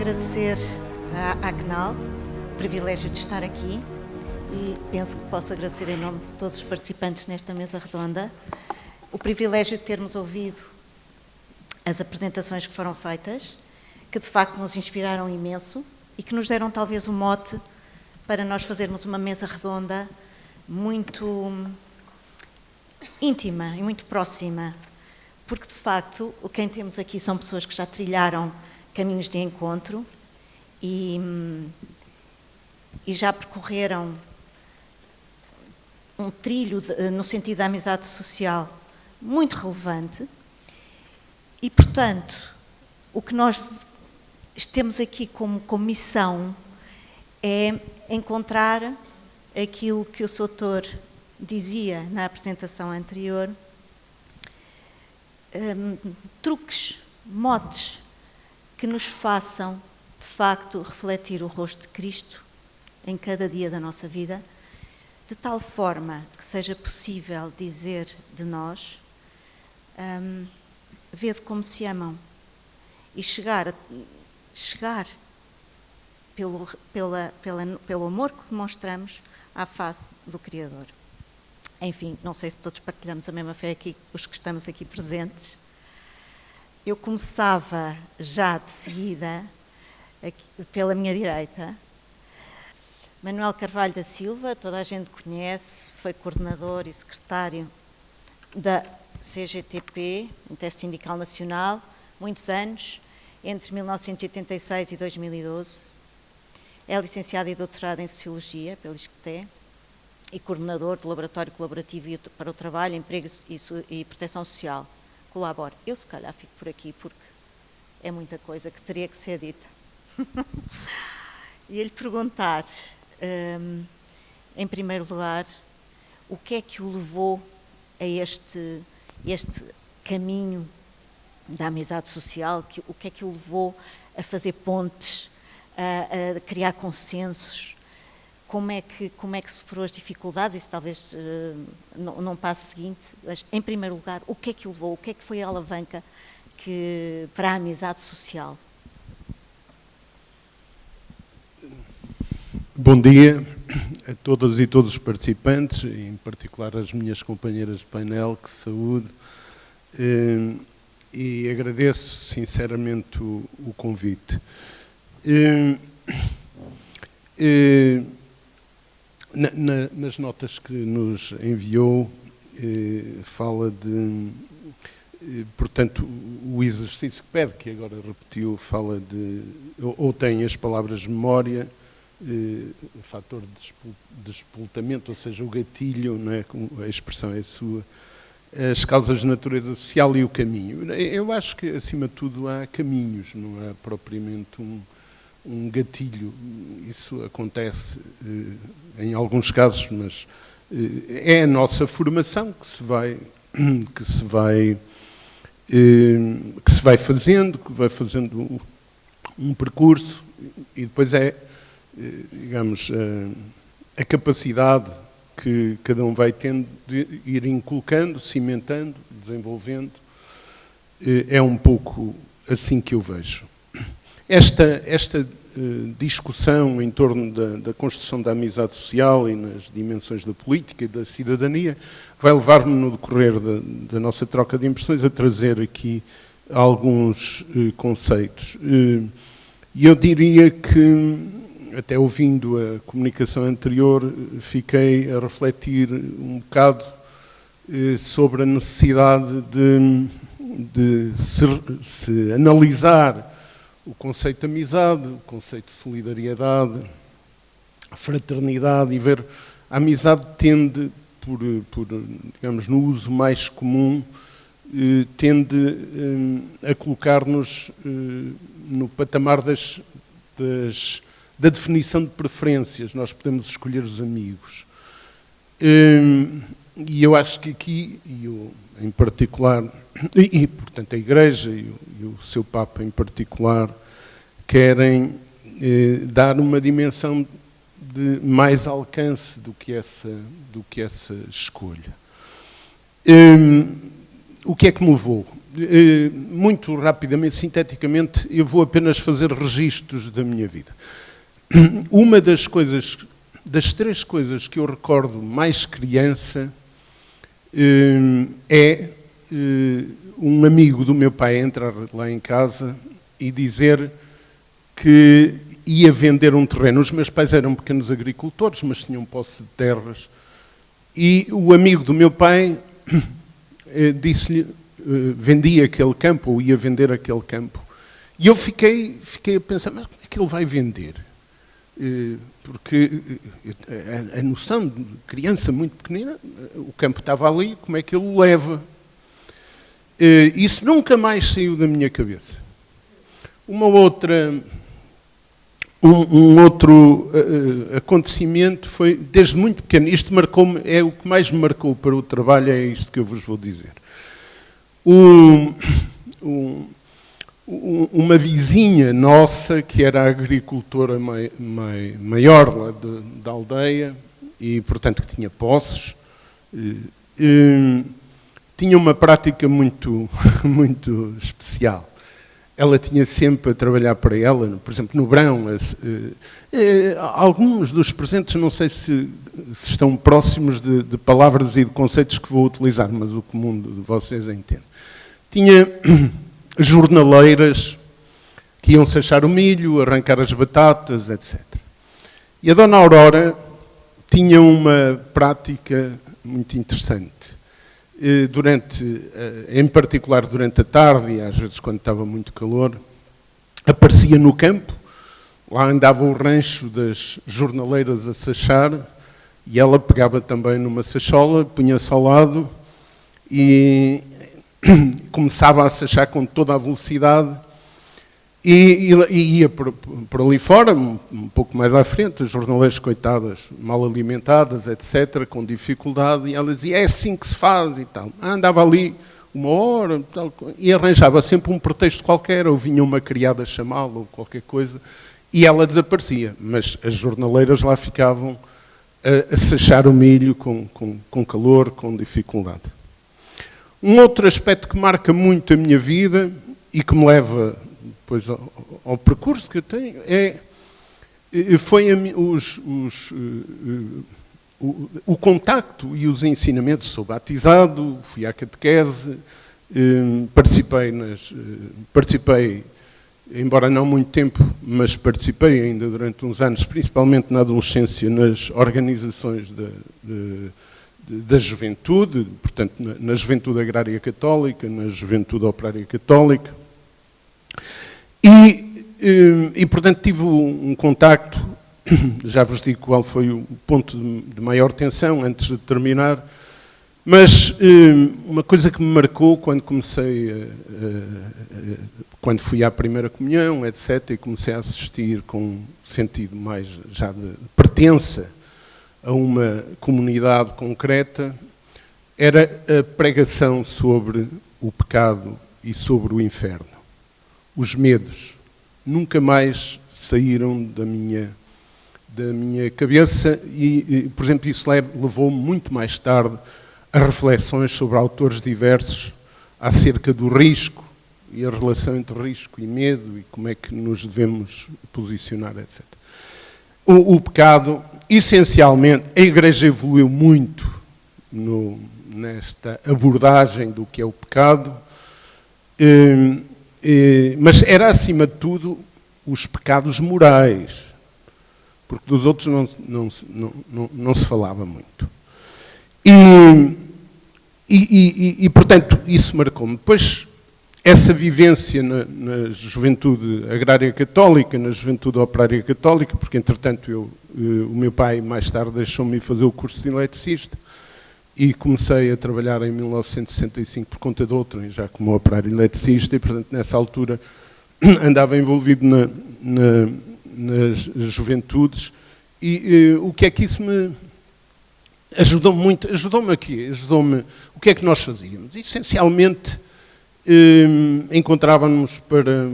agradecer à CNAL o privilégio de estar aqui e penso que posso agradecer em nome de todos os participantes nesta mesa redonda o privilégio de termos ouvido as apresentações que foram feitas, que de facto nos inspiraram imenso e que nos deram talvez o mote para nós fazermos uma mesa redonda muito íntima e muito próxima, porque de facto quem temos aqui são pessoas que já trilharam caminhos de encontro e já percorreram um trilho no sentido da amizade social muito relevante e, portanto, o que nós temos aqui como missão é encontrar aquilo que o Sr. Doutor dizia na apresentação anterior, truques, motes que nos façam, de facto, refletir o rosto de Cristo em cada dia da nossa vida, de tal forma que seja possível dizer de nós, vede como se amam, e chegar pelo amor que demonstramos à face do Criador. Enfim, não sei se todos partilhamos a mesma fé aqui, os que estamos aqui presentes. Eu começava já de seguida, aqui, pela minha direita, Manuel Carvalho da Silva, toda a gente conhece, foi coordenador e secretário da CGTP, Intersindical Nacional, muitos anos, entre 1986 e 2012. É licenciado e doutorado em Sociologia pela ISCTE e coordenador do Laboratório Colaborativo para o Trabalho, Emprego e Proteção Social. Colabora. Eu, se calhar, fico por aqui porque é muita coisa que teria que ser dita. E ele perguntar, em primeiro lugar, o que é que o levou a este caminho da amizade social, o que é que o levou a fazer pontes, a criar consensos, como é que superou as dificuldades, isso talvez não passe seguinte, mas em primeiro lugar, o que é que o levou, o que é que foi a alavanca para a amizade social? Bom dia a todas e todos os participantes, em particular as minhas companheiras de painel, que saúde, e agradeço sinceramente o convite. Nas notas que nos enviou, fala de, portanto, o exercício que pede, que agora repetiu, fala de, ou tem as palavras de memória, o fator de despoltamento, ou seja, o gatilho, não é? A expressão é sua, as causas de natureza social e o caminho. Eu acho que, acima de tudo, há caminhos, não há propriamente um gatilho. Isso acontece em alguns casos, mas é a nossa formação que se vai fazendo, que vai fazendo um percurso e depois digamos, a capacidade que cada um vai tendo de ir inculcando, cimentando, desenvolvendo. É um pouco assim que eu vejo. Esta discussão em torno da construção da amizade social e nas dimensões da política e da cidadania vai levar-me, no decorrer da nossa troca de impressões, a trazer aqui alguns conceitos. E eu diria que, até ouvindo a comunicação anterior, fiquei a refletir um bocado sobre a necessidade de se analisar o conceito de amizade, o conceito de solidariedade, fraternidade, e ver a amizade tende, digamos, no uso mais comum, tende a colocar-nos no patamar da definição de preferências. Nós podemos escolher os amigos. E eu acho que aqui, e eu em particular, e portanto a Igreja e o seu Papa em particular, querem dar uma dimensão de mais alcance do que essa escolha. O que é que me levou? muito rapidamente, sinteticamente, eu vou apenas fazer registros da minha vida. Uma das coisas, das 3 coisas que eu recordo mais criança, é um amigo do meu pai entrar lá em casa e dizer que ia vender um terreno. Os meus pais eram pequenos agricultores, mas tinham posse de terras. E o amigo do meu pai disse-lhe, vendia aquele campo, ou ia vender aquele campo. E eu fiquei a pensar, mas como é que ele vai vender? Porque a noção de criança muito pequenina, o campo estava ali, como é que ele o leva? Isso nunca mais saiu da minha cabeça. Um outro acontecimento foi, desde muito pequeno, isto marcou-me, é o que mais me marcou para o trabalho, é isto que eu vos vou dizer. Uma vizinha nossa, que era a agricultora maior lá da aldeia, e portanto que tinha posses, tinha uma prática muito, muito especial. Ela tinha sempre a trabalhar para ela, por exemplo, no verão. Alguns dos presentes, não sei se estão próximos de palavras e de conceitos que vou utilizar, mas o comum de vocês entende. Tinha jornaleiras que iam-se achar o milho, arrancar as batatas, etc. E a Dona Aurora tinha uma prática muito interessante. Em particular durante a tarde, e às vezes quando estava muito calor, aparecia no campo, lá andava o rancho das jornaleiras a sachar, e ela pegava também numa sachola, punha-se ao lado e começava a sachar com toda a velocidade e ia por ali fora, um pouco mais à frente, as jornaleiras coitadas, mal alimentadas, etc., com dificuldade, e ela dizia, é assim que se faz e tal. Andava ali 1 hora tal, e arranjava sempre um pretexto qualquer, ou vinha uma criada chamá-la ou qualquer coisa, e ela desaparecia, mas as jornaleiras lá ficavam a sachar o milho com calor, com dificuldade. Um outro aspecto que marca muito a minha vida e que me leva depois ao percurso que eu tenho foi o contacto e os ensinamentos. Sou batizado, fui à catequese, participei, embora não muito tempo, mas participei ainda durante uns anos, principalmente na adolescência, nas organizações da juventude, portanto, na Juventude Agrária Católica, na Juventude Operária Católica. E, portanto, tive um contacto, já vos digo qual foi o ponto de maior tensão antes de terminar, mas uma coisa que me marcou quando quando fui à primeira comunhão, etc., e comecei a assistir com um sentido mais já de pertença a uma comunidade concreta, era a pregação sobre o pecado e sobre o inferno. Os medos nunca mais saíram da minha cabeça e, por exemplo, isso levou-me muito mais tarde a reflexões sobre autores diversos acerca do risco e a relação entre risco e medo e como é que nos devemos posicionar, etc. O pecado, essencialmente, a Igreja evoluiu muito nesta abordagem do que é o pecado, mas era, acima de tudo, os pecados morais, porque dos outros não se falava muito. E, portanto, isso marcou-me. Depois, essa vivência na Juventude Agrária Católica, na Juventude Operária Católica, porque, entretanto, o meu pai, mais tarde, deixou-me fazer o curso de eletricista, e comecei a trabalhar em 1965 por conta de outrem, já como operário eletricista, e, portanto, nessa altura andava envolvido nas juventudes. E o que é que isso me ajudou-me muito? Ajudou-me aqui, o que é que nós fazíamos? Essencialmente, encontrávamos para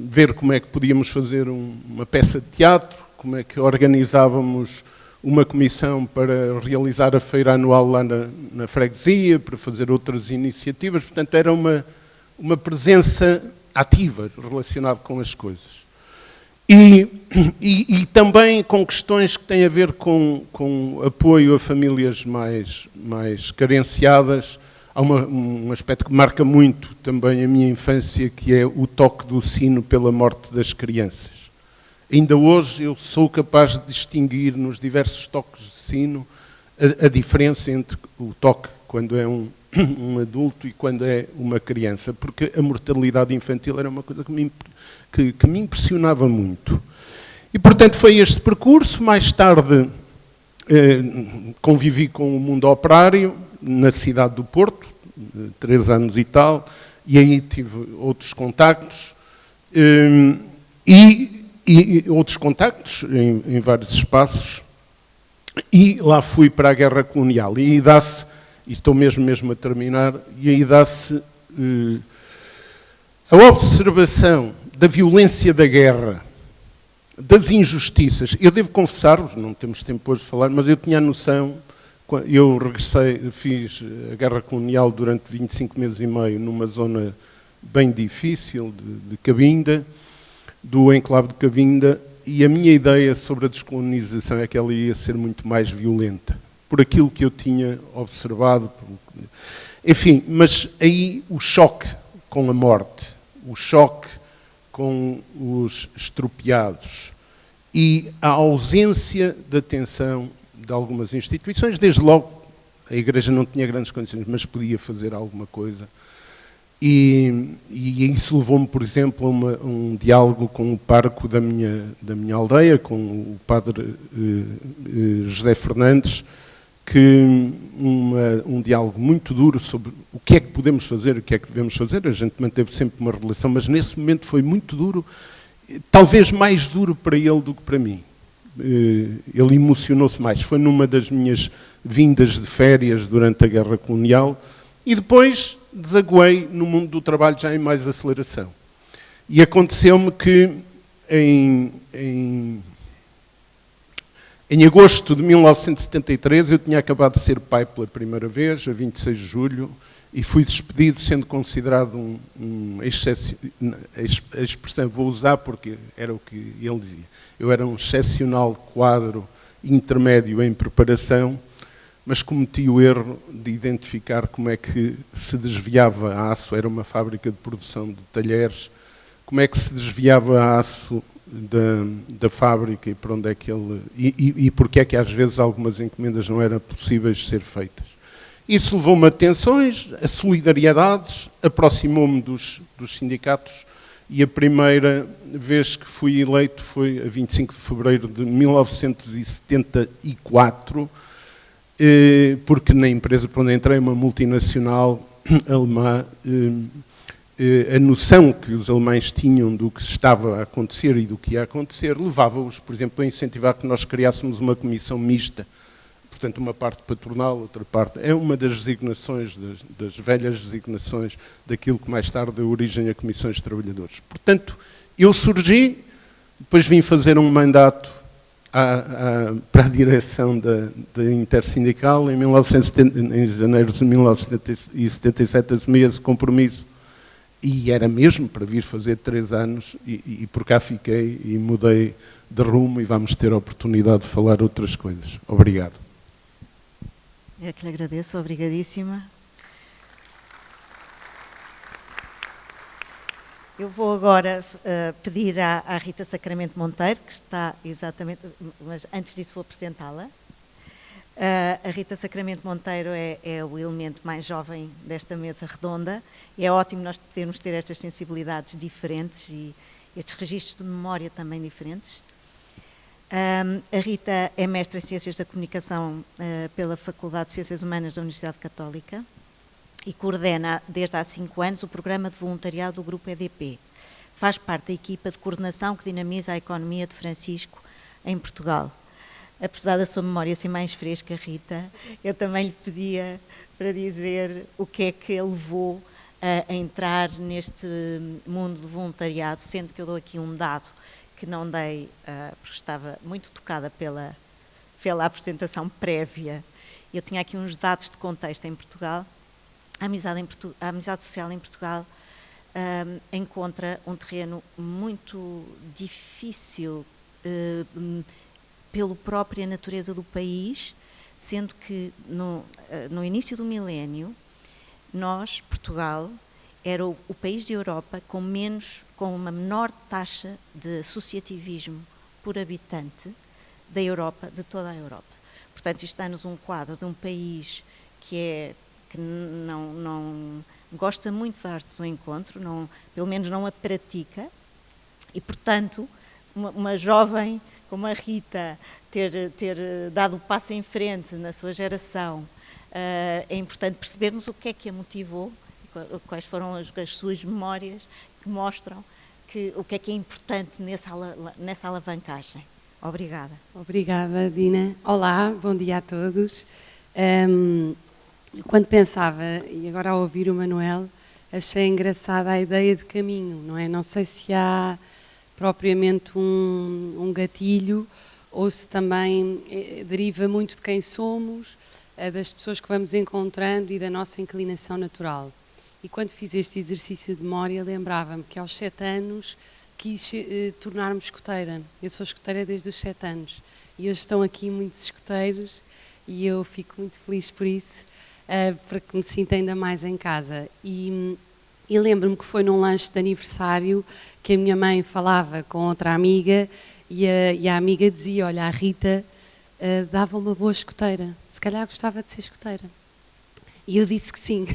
ver como é que podíamos fazer uma peça de teatro, como é que organizávamos uma comissão para realizar a feira anual lá na freguesia, para fazer outras iniciativas. Portanto, era uma uma presença ativa relacionada com as coisas. E também com questões que têm a ver com apoio a famílias mais carenciadas. Há um aspecto que marca muito também a minha infância, que é o toque do sino pela morte das crianças. Ainda hoje eu sou capaz de distinguir nos diversos toques de sino a diferença entre o toque quando é um adulto e quando é uma criança, porque a mortalidade infantil era uma coisa que me impressionava muito. E, portanto, foi este percurso. Mais tarde convivi com o mundo operário na cidade do Porto, 3 anos e tal, e aí tive outros contactos, e outros contactos em vários espaços, e lá fui para a guerra colonial. E aí dá-se, e estou mesmo a terminar, e aí dá-se a observação da violência da guerra, das injustiças. Eu devo confessar-vos, não temos tempo hoje de falar, mas eu tinha a noção, eu regressei, fiz a guerra colonial durante 25 meses e meio numa zona bem difícil de Cabinda, do enclave de Cabinda, e a minha ideia sobre a descolonização é que ela ia ser muito mais violenta, por aquilo que eu tinha observado. Enfim, mas aí o choque com a morte, o choque com os estropiados e a ausência de atenção de algumas instituições. Desde logo, a Igreja não tinha grandes condições, mas podia fazer alguma coisa. E isso levou-me, por exemplo, a um diálogo com o pároco da minha aldeia, com o padre José Fernandes, que um diálogo muito duro sobre o que é que podemos fazer, o que é que devemos fazer. A gente manteve sempre uma relação, mas nesse momento foi muito duro, talvez mais duro para ele do que para mim. Ele emocionou-se mais. Foi numa das minhas vindas de férias durante a Guerra Colonial e depois desaguei no mundo do trabalho já em mais aceleração. E aconteceu-me que em agosto de 1973 eu tinha acabado de ser pai pela primeira vez, a 26 de julho, e fui despedido sendo considerado a expressão vou usar porque era o que ele dizia. Eu era um excepcional quadro intermédio em preparação, mas cometi o erro de identificar como é que se desviava a aço, era uma fábrica de produção de talheres, como é que se desviava a aço da fábrica e para onde é que ele... E porque é que às vezes algumas encomendas não eram possíveis de ser feitas. Isso levou-me a tensões, a solidariedades, aproximou-me dos sindicatos e a primeira vez que fui eleito foi a 25 de fevereiro de 1974, porque na empresa para onde entrei, uma multinacional alemã, a noção que os alemães tinham do que estava a acontecer e do que ia acontecer levava-os, por exemplo, a incentivar que nós criássemos uma comissão mista, portanto uma parte patronal, outra parte... É uma das designações, das velhas designações daquilo que mais tarde deu origem a comissões de trabalhadores. Portanto, eu surgi, depois vim fazer um mandato para a direção da Intersindical, em janeiro de 1977 assumi esse compromisso, e era mesmo para vir fazer 3 anos, e por cá fiquei e mudei de rumo e vamos ter a oportunidade de falar outras coisas. Obrigado. Eu que lhe agradeço, obrigadíssima. Eu vou agora pedir à Rita Sacramento Monteiro, que está exatamente, mas antes disso vou apresentá-la. A Rita Sacramento Monteiro é o elemento mais jovem desta mesa redonda. E é ótimo nós podermos ter estas sensibilidades diferentes e estes registros de memória também diferentes. A Rita é mestra em Ciências da Comunicação pela Faculdade de Ciências Humanas da Universidade Católica e coordena desde há 5 anos o programa de voluntariado do Grupo EDP. Faz parte da equipa de coordenação que dinamiza a economia de Francisco em Portugal. Apesar da sua memória ser mais fresca, Rita, eu também lhe pedia para dizer o que é que a levou a entrar neste mundo do voluntariado, sendo que eu dou aqui um dado que não dei, porque estava muito tocada pela apresentação prévia. Eu tinha aqui uns dados de contexto em Portugal. A amizade social em Portugal encontra um terreno muito difícil pela própria natureza do país, sendo que no início do milénio, nós, Portugal, era o país de Europa com uma menor taxa de associativismo por habitante da Europa, de toda a Europa. Portanto, isto dá-nos um quadro de um país que não gosta muito da arte do encontro, pelo menos não a pratica, e, portanto, uma jovem como a Rita ter dado o passo em frente na sua geração, é importante percebermos o que é que a motivou, quais foram as suas memórias que mostram o que é importante nessa alavancagem. Obrigada. Obrigada, Dina. Olá, bom dia a todos. Quando pensava, e agora ao ouvir o Manuel, achei engraçada a ideia de caminho, não é? Não sei se há propriamente um gatilho ou se também deriva muito de quem somos, das pessoas que vamos encontrando e da nossa inclinação natural. E quando fiz este exercício de memória, lembrava-me que aos 7 anos quis tornar-me escoteira. Eu sou escoteira desde os 7 anos e hoje estão aqui muitos escoteiros e eu fico muito feliz por isso, para que me sinta ainda mais em casa. E lembro-me que foi num lanche de aniversário que a minha mãe falava com outra amiga e a amiga dizia: olha, a Rita dava uma boa escoteira, se calhar gostava de ser escoteira. E eu disse que sim,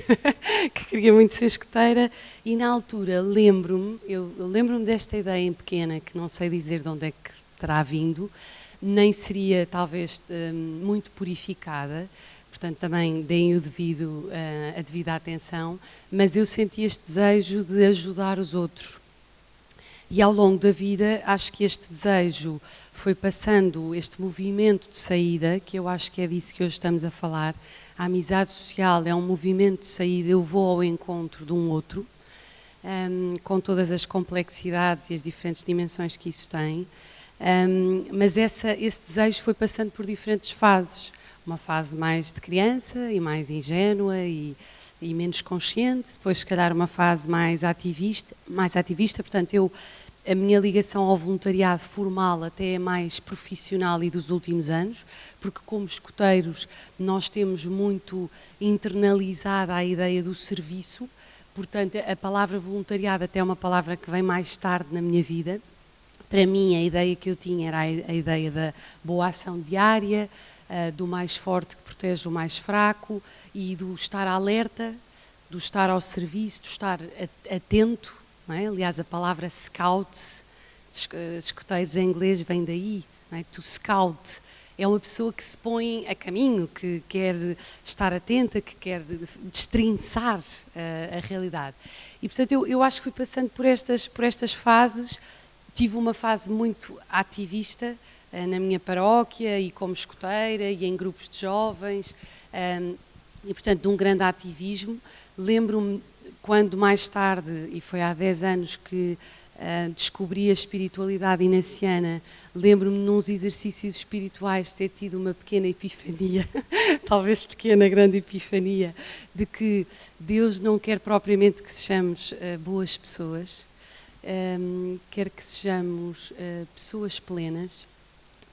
que queria muito ser escoteira, e na altura eu lembro-me desta ideia em pequena, que não sei dizer de onde é que terá vindo, nem seria talvez muito purificada, portanto também deem a devida atenção, mas eu senti este desejo de ajudar os outros. E ao longo da vida, acho que este desejo foi passando, este movimento de saída, que eu acho que é disso que hoje estamos a falar. A amizade social é um movimento de saída, eu vou ao encontro de um outro, com todas as complexidades e as diferentes dimensões que isso tem, mas esse desejo foi passando por diferentes fases. Uma fase mais de criança e mais ingênua e menos consciente, depois se calhar uma fase mais ativista, portanto a minha ligação ao voluntariado formal até é mais profissional e dos últimos anos, porque como escoteiros nós temos muito internalizada a ideia do serviço, portanto a palavra voluntariado até é uma palavra que vem mais tarde na minha vida. Para mim a ideia que eu tinha era a ideia da boa ação diária, do mais forte que protege o mais fraco e do estar alerta, do estar ao serviço, do estar atento. Não é? Aliás, a palavra scout, escoteiros em inglês, vem daí. Não é? To scout é uma pessoa que se põe a caminho, que quer estar atenta, que quer destrinçar a realidade. E, portanto, eu acho que fui passando por estas fases. Tive uma fase muito ativista na minha paróquia e como escoteira e em grupos de jovens e, portanto, de um grande ativismo. Lembro-me quando mais tarde, e foi há 10 anos que descobri a espiritualidade inaciana, lembro-me nos exercícios espirituais ter tido uma pequena epifania, talvez pequena, grande epifania, de que Deus não quer propriamente que sejamos boas pessoas, quer que sejamos pessoas plenas,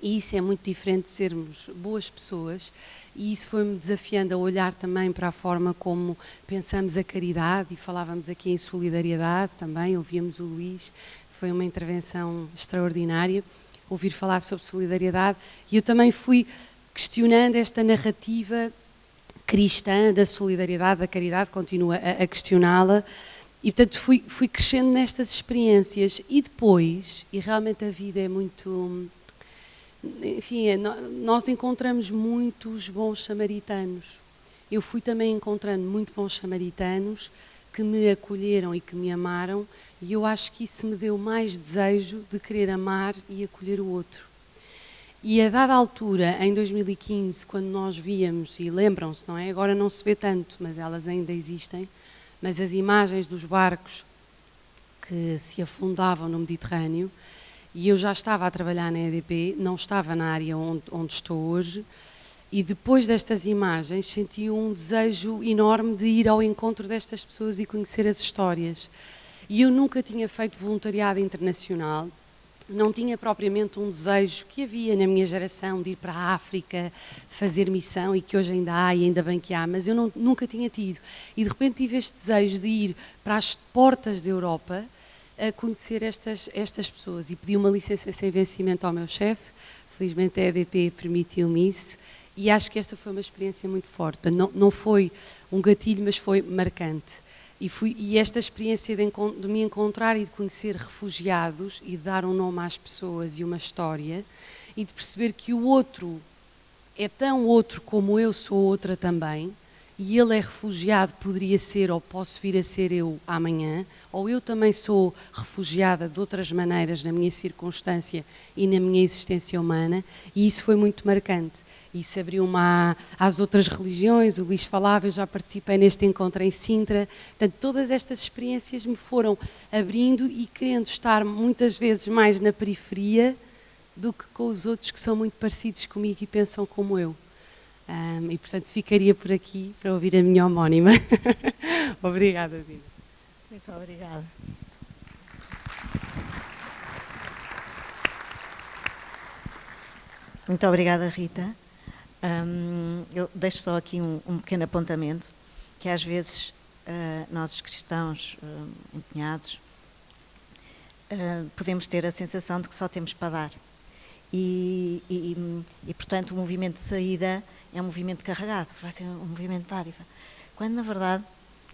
e isso é muito diferente de sermos boas pessoas, e isso foi-me desafiando a olhar também para a forma como pensamos a caridade, e falávamos aqui em solidariedade também, ouvíamos o Luís, foi uma intervenção extraordinária, ouvir falar sobre solidariedade, e eu também fui questionando esta narrativa cristã da solidariedade, da caridade, continuo a questioná-la, e portanto fui crescendo nestas experiências, e depois, e realmente a vida é muito... Enfim, nós encontramos muitos bons samaritanos. Eu fui também encontrando muito bons samaritanos que me acolheram e que me amaram, e eu acho que isso me deu mais desejo de querer amar e acolher o outro. E a dada altura, em 2015, quando nós víamos, e lembram-se, não é? Agora não se vê tanto, mas elas ainda existem, mas as imagens dos barcos que se afundavam no Mediterrâneo, e eu já estava a trabalhar na EDP, não estava na área onde estou hoje, e depois destas imagens senti um desejo enorme de ir ao encontro destas pessoas e conhecer as histórias. E eu nunca tinha feito voluntariado internacional, não tinha propriamente um desejo que havia na minha geração de ir para a África, fazer missão, e que hoje ainda há, e ainda bem que há, mas eu nunca tinha tido. E de repente tive este desejo de ir para as portas da Europa a conhecer estas pessoas, e pedi uma licença sem vencimento ao meu chefe. Felizmente a EDP permitiu-me isso, e acho que esta foi uma experiência muito forte. Não foi um gatilho, mas foi marcante. E esta experiência de me encontrar e de conhecer refugiados e de dar um nome às pessoas e uma história, e de perceber que o outro é tão outro como eu sou outra também, e ele é refugiado, poderia ser, ou posso vir a ser eu amanhã, ou eu também sou refugiada de outras maneiras na minha circunstância e na minha existência humana, e isso foi muito marcante. Isso abriu-me às outras religiões. O Luís falava, eu já participei neste encontro em Sintra. Portanto, todas estas experiências me foram abrindo e querendo estar muitas vezes mais na periferia do que com os outros que são muito parecidos comigo e pensam como eu. E, portanto, ficaria por aqui para ouvir a minha homónima. Obrigada, Dina. Muito obrigada. Muito obrigada, Rita. Eu deixo só aqui um pequeno apontamento, que às vezes nós, os cristãos empenhados, podemos ter a sensação de que só temos para dar. E, portanto, o movimento de saída é um movimento carregado, vai ser um movimento de dádiva. Quando, na verdade,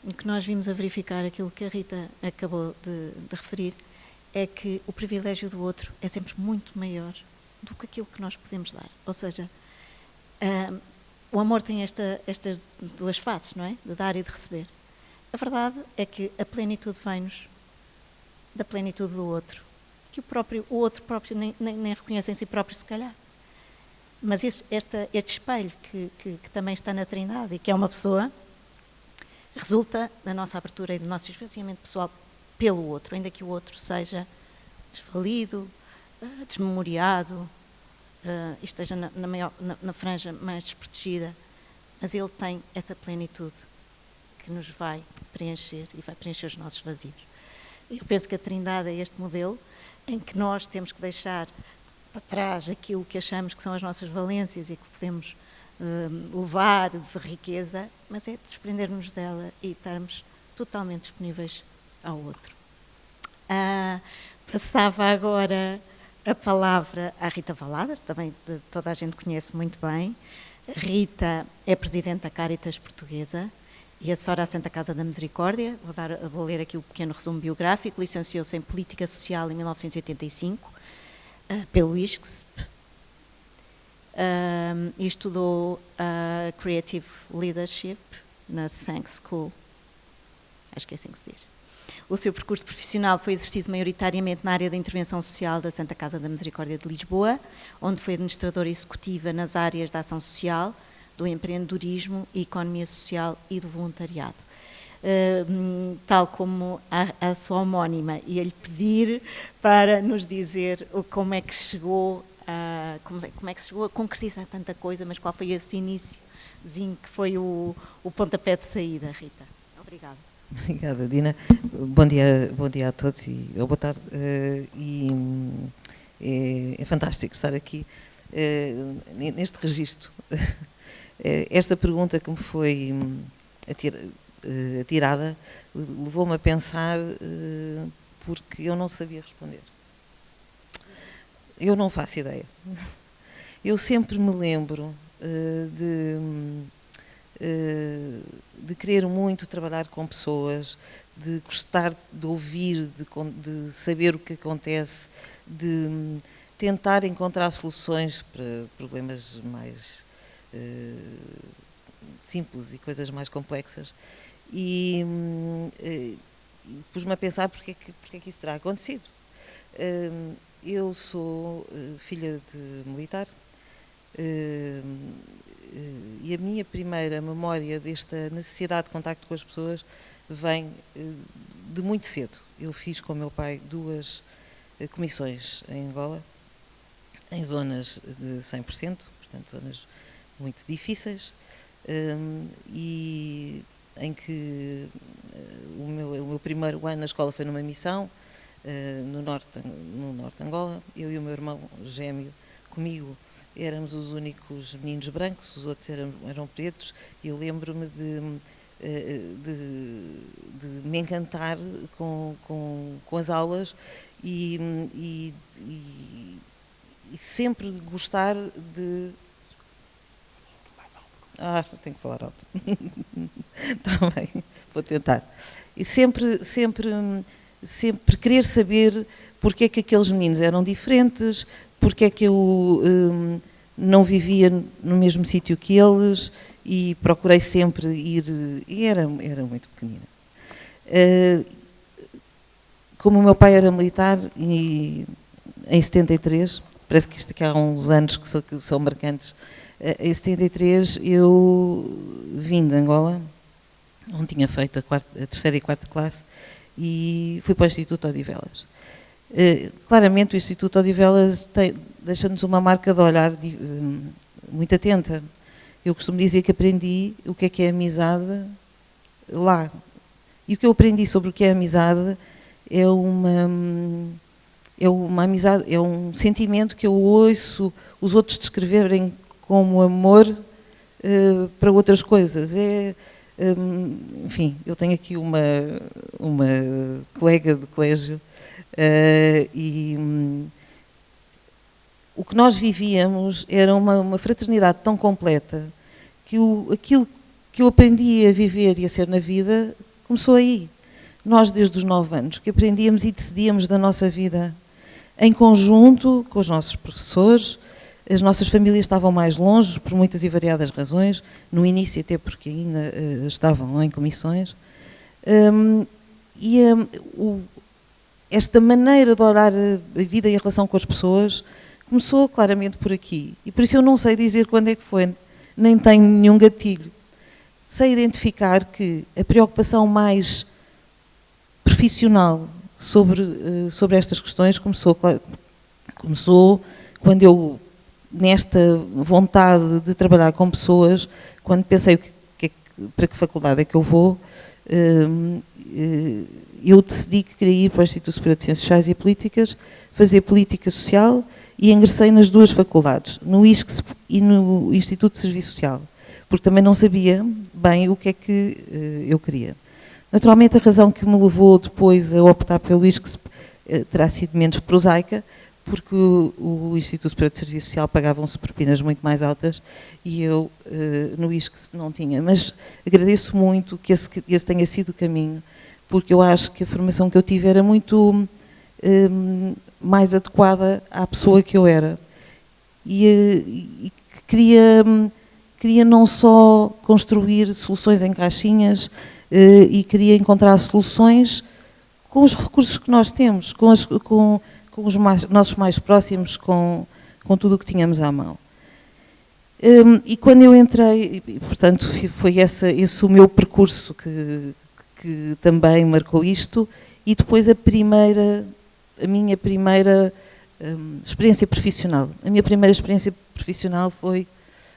o que nós vimos a verificar, aquilo que a Rita acabou de referir, é que o privilégio do outro é sempre muito maior do que aquilo que nós podemos dar. Ou seja, o amor tem estas duas faces, não é? De dar e de receber. A verdade é que a plenitude vem-nos da plenitude do outro, que o outro próprio nem reconhece em si próprio, se calhar. Mas este espelho que também está na Trindade e que é uma pessoa, resulta da nossa abertura e do nosso esvaziamento pessoal pelo outro, ainda que o outro seja desvalido, desmemoriado, esteja na franja mais desprotegida, mas ele tem essa plenitude que nos vai preencher e vai preencher os nossos vazios. Eu penso que a Trindade é este modelo em que nós temos que deixar para trás aquilo que achamos que são as nossas valências e que podemos levar de riqueza, mas é desprender-nos dela e estarmos totalmente disponíveis ao outro. Passava agora a palavra à Rita Valadas, também toda a gente conhece muito bem. A Rita é presidente da Caritas Portuguesa e assessora à Santa Casa da Misericórdia. Vou ler aqui o pequeno resumo biográfico. Licenciou-se em Política Social em 1985, pelo ISCSP, e estudou Creative Leadership na Thanks School. Acho que é assim que se diz. O seu percurso profissional foi exercido maioritariamente na área da intervenção social da Santa Casa da Misericórdia de Lisboa, onde foi administradora executiva nas áreas da ação social, do empreendedorismo, economia social e do voluntariado. Tal como a sua homónima, ia-lhe pedir para nos dizer como é que chegou como é que se chegou a concretizar tanta coisa, mas qual foi esse iníciozinho que foi o pontapé de saída, Rita? Obrigada. Obrigada, Dina. Bom dia a todos e boa tarde. É fantástico estar aqui neste registro. Esta pergunta que me foi atirada levou-me a pensar porque eu não sabia responder. Eu não faço ideia. Eu sempre me lembro de querer muito trabalhar com pessoas, de gostar de ouvir, de saber o que acontece, de tentar encontrar soluções para problemas mais simples e coisas mais complexas. E pus-me a pensar porque é que isso terá acontecido. Eu sou filha de militar, e a minha primeira memória desta necessidade de contacto com as pessoas vem de muito cedo. Eu fiz com o meu pai 2 comissões em Angola, em zonas de 100%, portanto zonas muito difíceis, e em que o meu primeiro ano na escola foi numa missão, no norte de Angola. Eu e o meu irmão gêmeo, comigo, éramos os únicos meninos brancos, os outros eram pretos, e eu lembro-me de me encantar com as aulas e sempre gostar de... tenho que falar alto. Está bem, vou tentar. E sempre querer saber porque é que aqueles meninos eram diferentes, porque é que eu não vivia no mesmo sítio que eles, e procurei sempre ir... E era muito pequenina. Como o meu pai era militar, e em 73, parece que isto aqui há uns anos que são marcantes, em 73 eu vim de Angola, onde tinha feito a terceira e quarta classe, e fui para o Instituto Odivelas. Claramente o Instituto Odivelas deixa-nos uma marca de olhar muito atenta. Eu costumo dizer que aprendi o que é amizade lá. E o que eu aprendi sobre o que é amizade é uma amizade, é um sentimento que eu ouço os outros descreverem como amor para outras coisas. Enfim, eu tenho aqui uma colega de colégio e o que nós vivíamos era uma fraternidade tão completa que aquilo que eu aprendi a viver e a ser na vida começou aí. Nós, desde os 9 anos, que aprendíamos e decidíamos da nossa vida em conjunto com os nossos professores. As nossas famílias estavam mais longe, por muitas e variadas razões, no início até porque ainda estavam em comissões. Esta maneira de olhar a vida e a relação com as pessoas começou claramente por aqui. E por isso eu não sei dizer quando é que foi, nem tenho nenhum gatilho. Sei identificar que a preocupação mais profissional sobre estas questões começou quando eu, nesta vontade de trabalhar com pessoas, quando pensei para que faculdade é que eu vou, eu decidi que queria ir para o Instituto Superior de Ciências Sociais e Políticas, fazer política social, e ingressei nas duas faculdades, no ISCSP e no Instituto de Serviço Social, porque também não sabia bem o que é que eu queria. Naturalmente, a razão que me levou depois a optar pelo ISCSP terá sido menos prosaica, porque o Instituto Superior de Serviço Social pagavam-se propinas muito mais altas e eu no ISCSP não tinha. Mas agradeço muito que esse tenha sido o caminho, porque eu acho que a formação que eu tive era muito mais adequada à pessoa que eu era. E queria não só construir soluções em caixinhas, e queria encontrar soluções com os recursos que nós temos, com os nossos mais próximos, com tudo o que tínhamos à mão. E quando eu entrei, portanto, foi esse o meu percurso que também marcou isto, e depois a minha primeira experiência profissional. A minha primeira experiência profissional foi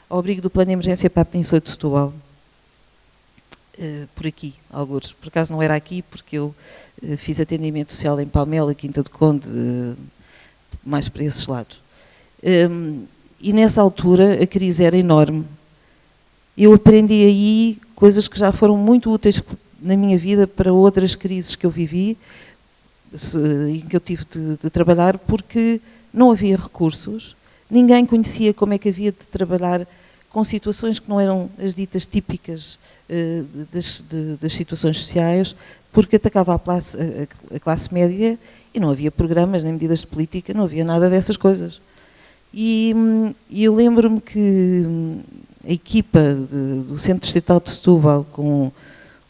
ao abrigo do Plano de Emergência para a Península de Setúbal. Por aqui, algures. Por acaso não era aqui, porque eu fiz atendimento social em Palmela, Quinta do Conde, mais para esses lados. E nessa altura a crise era enorme. Eu aprendi aí coisas que já foram muito úteis na minha vida para outras crises que eu vivi e que eu tive de trabalhar, porque não havia recursos, ninguém conhecia como é que havia de trabalhar com situações que não eram as ditas típicas das situações sociais, porque atacava a classe média e não havia programas nem medidas de política, não havia nada dessas coisas. E eu lembro-me que a equipa do Centro Distrital de Setúbal, com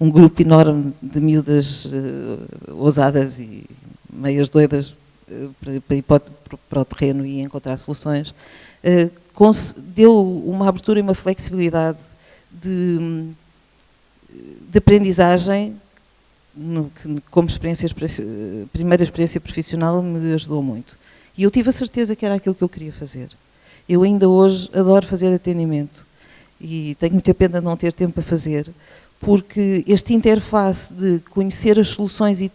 um grupo enorme de miúdas ousadas e meias doidas para ir para o terreno e encontrar soluções, deu uma abertura e uma flexibilidade de aprendizagem que, como primeira experiência profissional, me ajudou muito. E eu tive a certeza que era aquilo que eu queria fazer. Eu ainda hoje adoro fazer atendimento e tenho muita pena de não ter tempo para fazer, porque este interface de conhecer as soluções e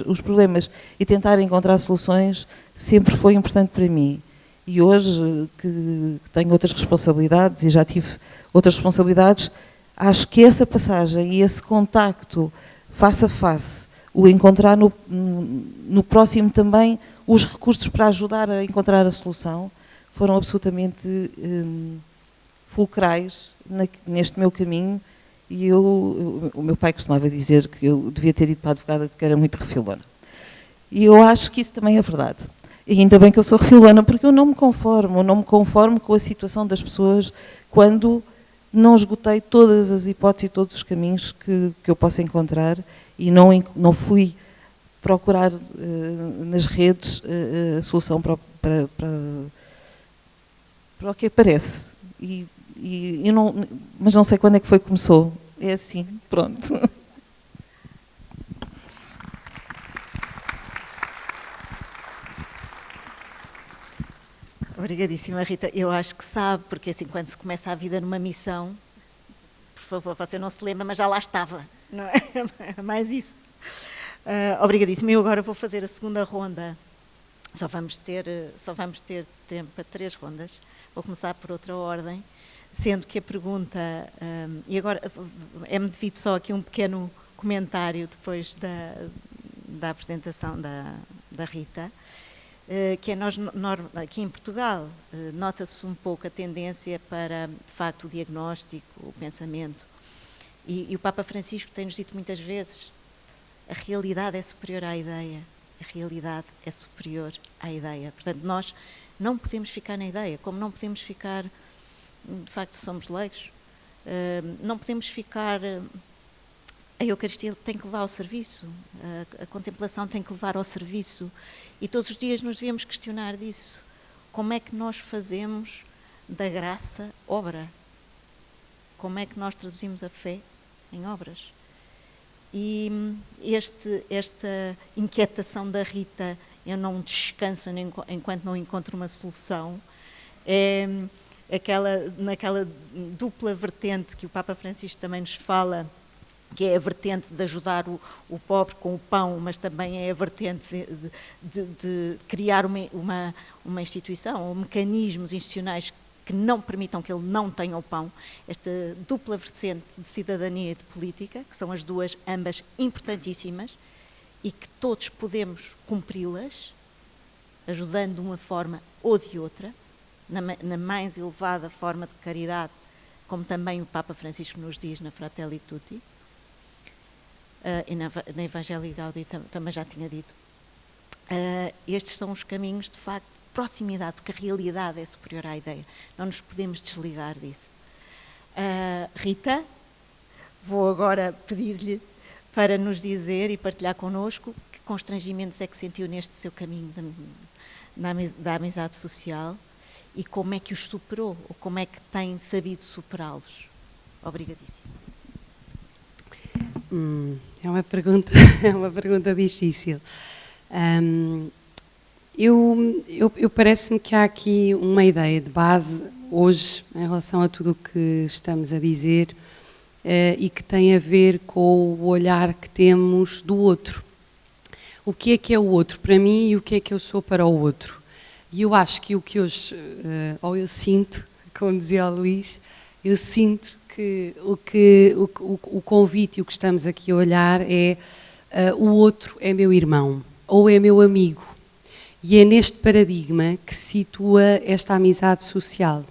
os problemas e tentar encontrar soluções sempre foi importante para mim. E hoje, que tenho outras responsabilidades e já tive outras responsabilidades, acho que essa passagem e esse contacto face a face, o encontrar no próximo também os recursos para ajudar a encontrar a solução, foram absolutamente fulcrais neste meu caminho. E o meu pai costumava dizer que eu devia ter ido para a advogada porque era muito refilona. E eu acho que isso também é verdade. E ainda bem que eu sou refilona, porque eu não me conformo com a situação das pessoas quando não esgotei todas as hipóteses e todos os caminhos que eu possa encontrar e não fui procurar nas redes a solução para o que aparece. Mas não sei quando é que foi que começou. É assim, pronto. Obrigadíssima, Rita. Eu acho que sabe, porque assim, quando se começa a vida numa missão, por favor, você não se lembra, mas já lá estava. Não é? É mais isso. Obrigadíssima. Eu agora vou fazer a segunda ronda. Só vamos ter tempo para 3 rondas. Vou começar por outra ordem. Sendo que a pergunta, e agora é-me devido só aqui um pequeno comentário depois da apresentação da Rita, que é nós aqui em Portugal, nota-se um pouco a tendência para, de facto, o diagnóstico, o pensamento, e o Papa Francisco tem-nos dito muitas vezes, a realidade é superior à ideia, a realidade é superior à ideia. Portanto, nós não podemos ficar na ideia, como não podemos ficar... De facto, somos leigos, não podemos ficar... A Eucaristia tem que levar ao serviço, a contemplação tem que levar ao serviço, e todos os dias nos devemos questionar disso. Como é que nós fazemos da graça obra? Como é que nós traduzimos a fé em obras? E esta inquietação da Rita, eu não descanso enquanto não encontro uma solução, naquela dupla vertente que o Papa Francisco também nos fala, que é a vertente de ajudar o pobre com o pão, mas também é a vertente de criar uma instituição, ou mecanismos institucionais que não permitam que ele não tenha o pão. Esta dupla vertente de cidadania e de política, que são as duas, ambas importantíssimas, e que todos podemos cumpri-las, ajudando de uma forma ou de outra, na mais elevada forma de caridade, como também o Papa Francisco nos diz na Fratelli Tutti, e na Evangelii Gaudi também já tinha dito. Estes são os caminhos, de facto, de proximidade, porque a realidade é superior à ideia. Não nos podemos desligar disso. Rita, vou agora pedir-lhe para nos dizer e partilhar connosco que constrangimentos é que sentiu neste seu caminho da amizade social, e como é que os superou, ou como é que tem sabido superá-los? Obrigadíssima. É uma pergunta difícil. Eu parece-me que há aqui uma ideia de base hoje em relação a tudo o que estamos a dizer e que tem a ver com o olhar que temos do outro. O que é o outro para mim e o que é que eu sou para o outro? E eu acho que o que hoje, ou eu sinto, como dizia o Luís, eu sinto que o convite e o que estamos aqui a olhar é o outro é meu irmão ou é meu amigo. E é neste paradigma que se situa esta amizade social.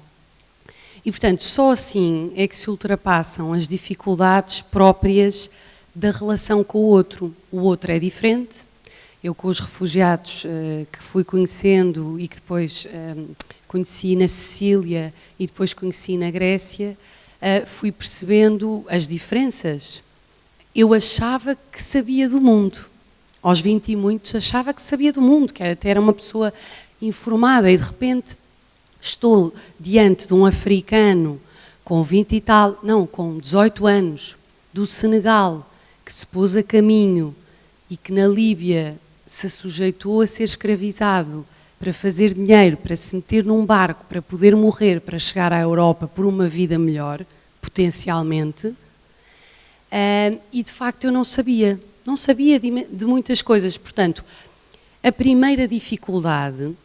E, portanto, só assim é que se ultrapassam as dificuldades próprias da relação com o outro. O outro é diferente. Eu, com os refugiados que fui conhecendo e que depois conheci na Sicília e depois conheci na Grécia, fui percebendo as diferenças. Eu achava que sabia do mundo. Aos 20 e muitos achava que sabia do mundo, que até era uma pessoa informada, e de repente estou diante de um africano com 20 e tal, não, com 18 anos, do Senegal, que se pôs a caminho e que na Líbia se sujeitou a ser escravizado para fazer dinheiro, para se meter num barco, para poder morrer, para chegar à Europa por uma vida melhor, potencialmente. E de facto eu não sabia de muitas coisas. Portanto, a primeira dificuldade,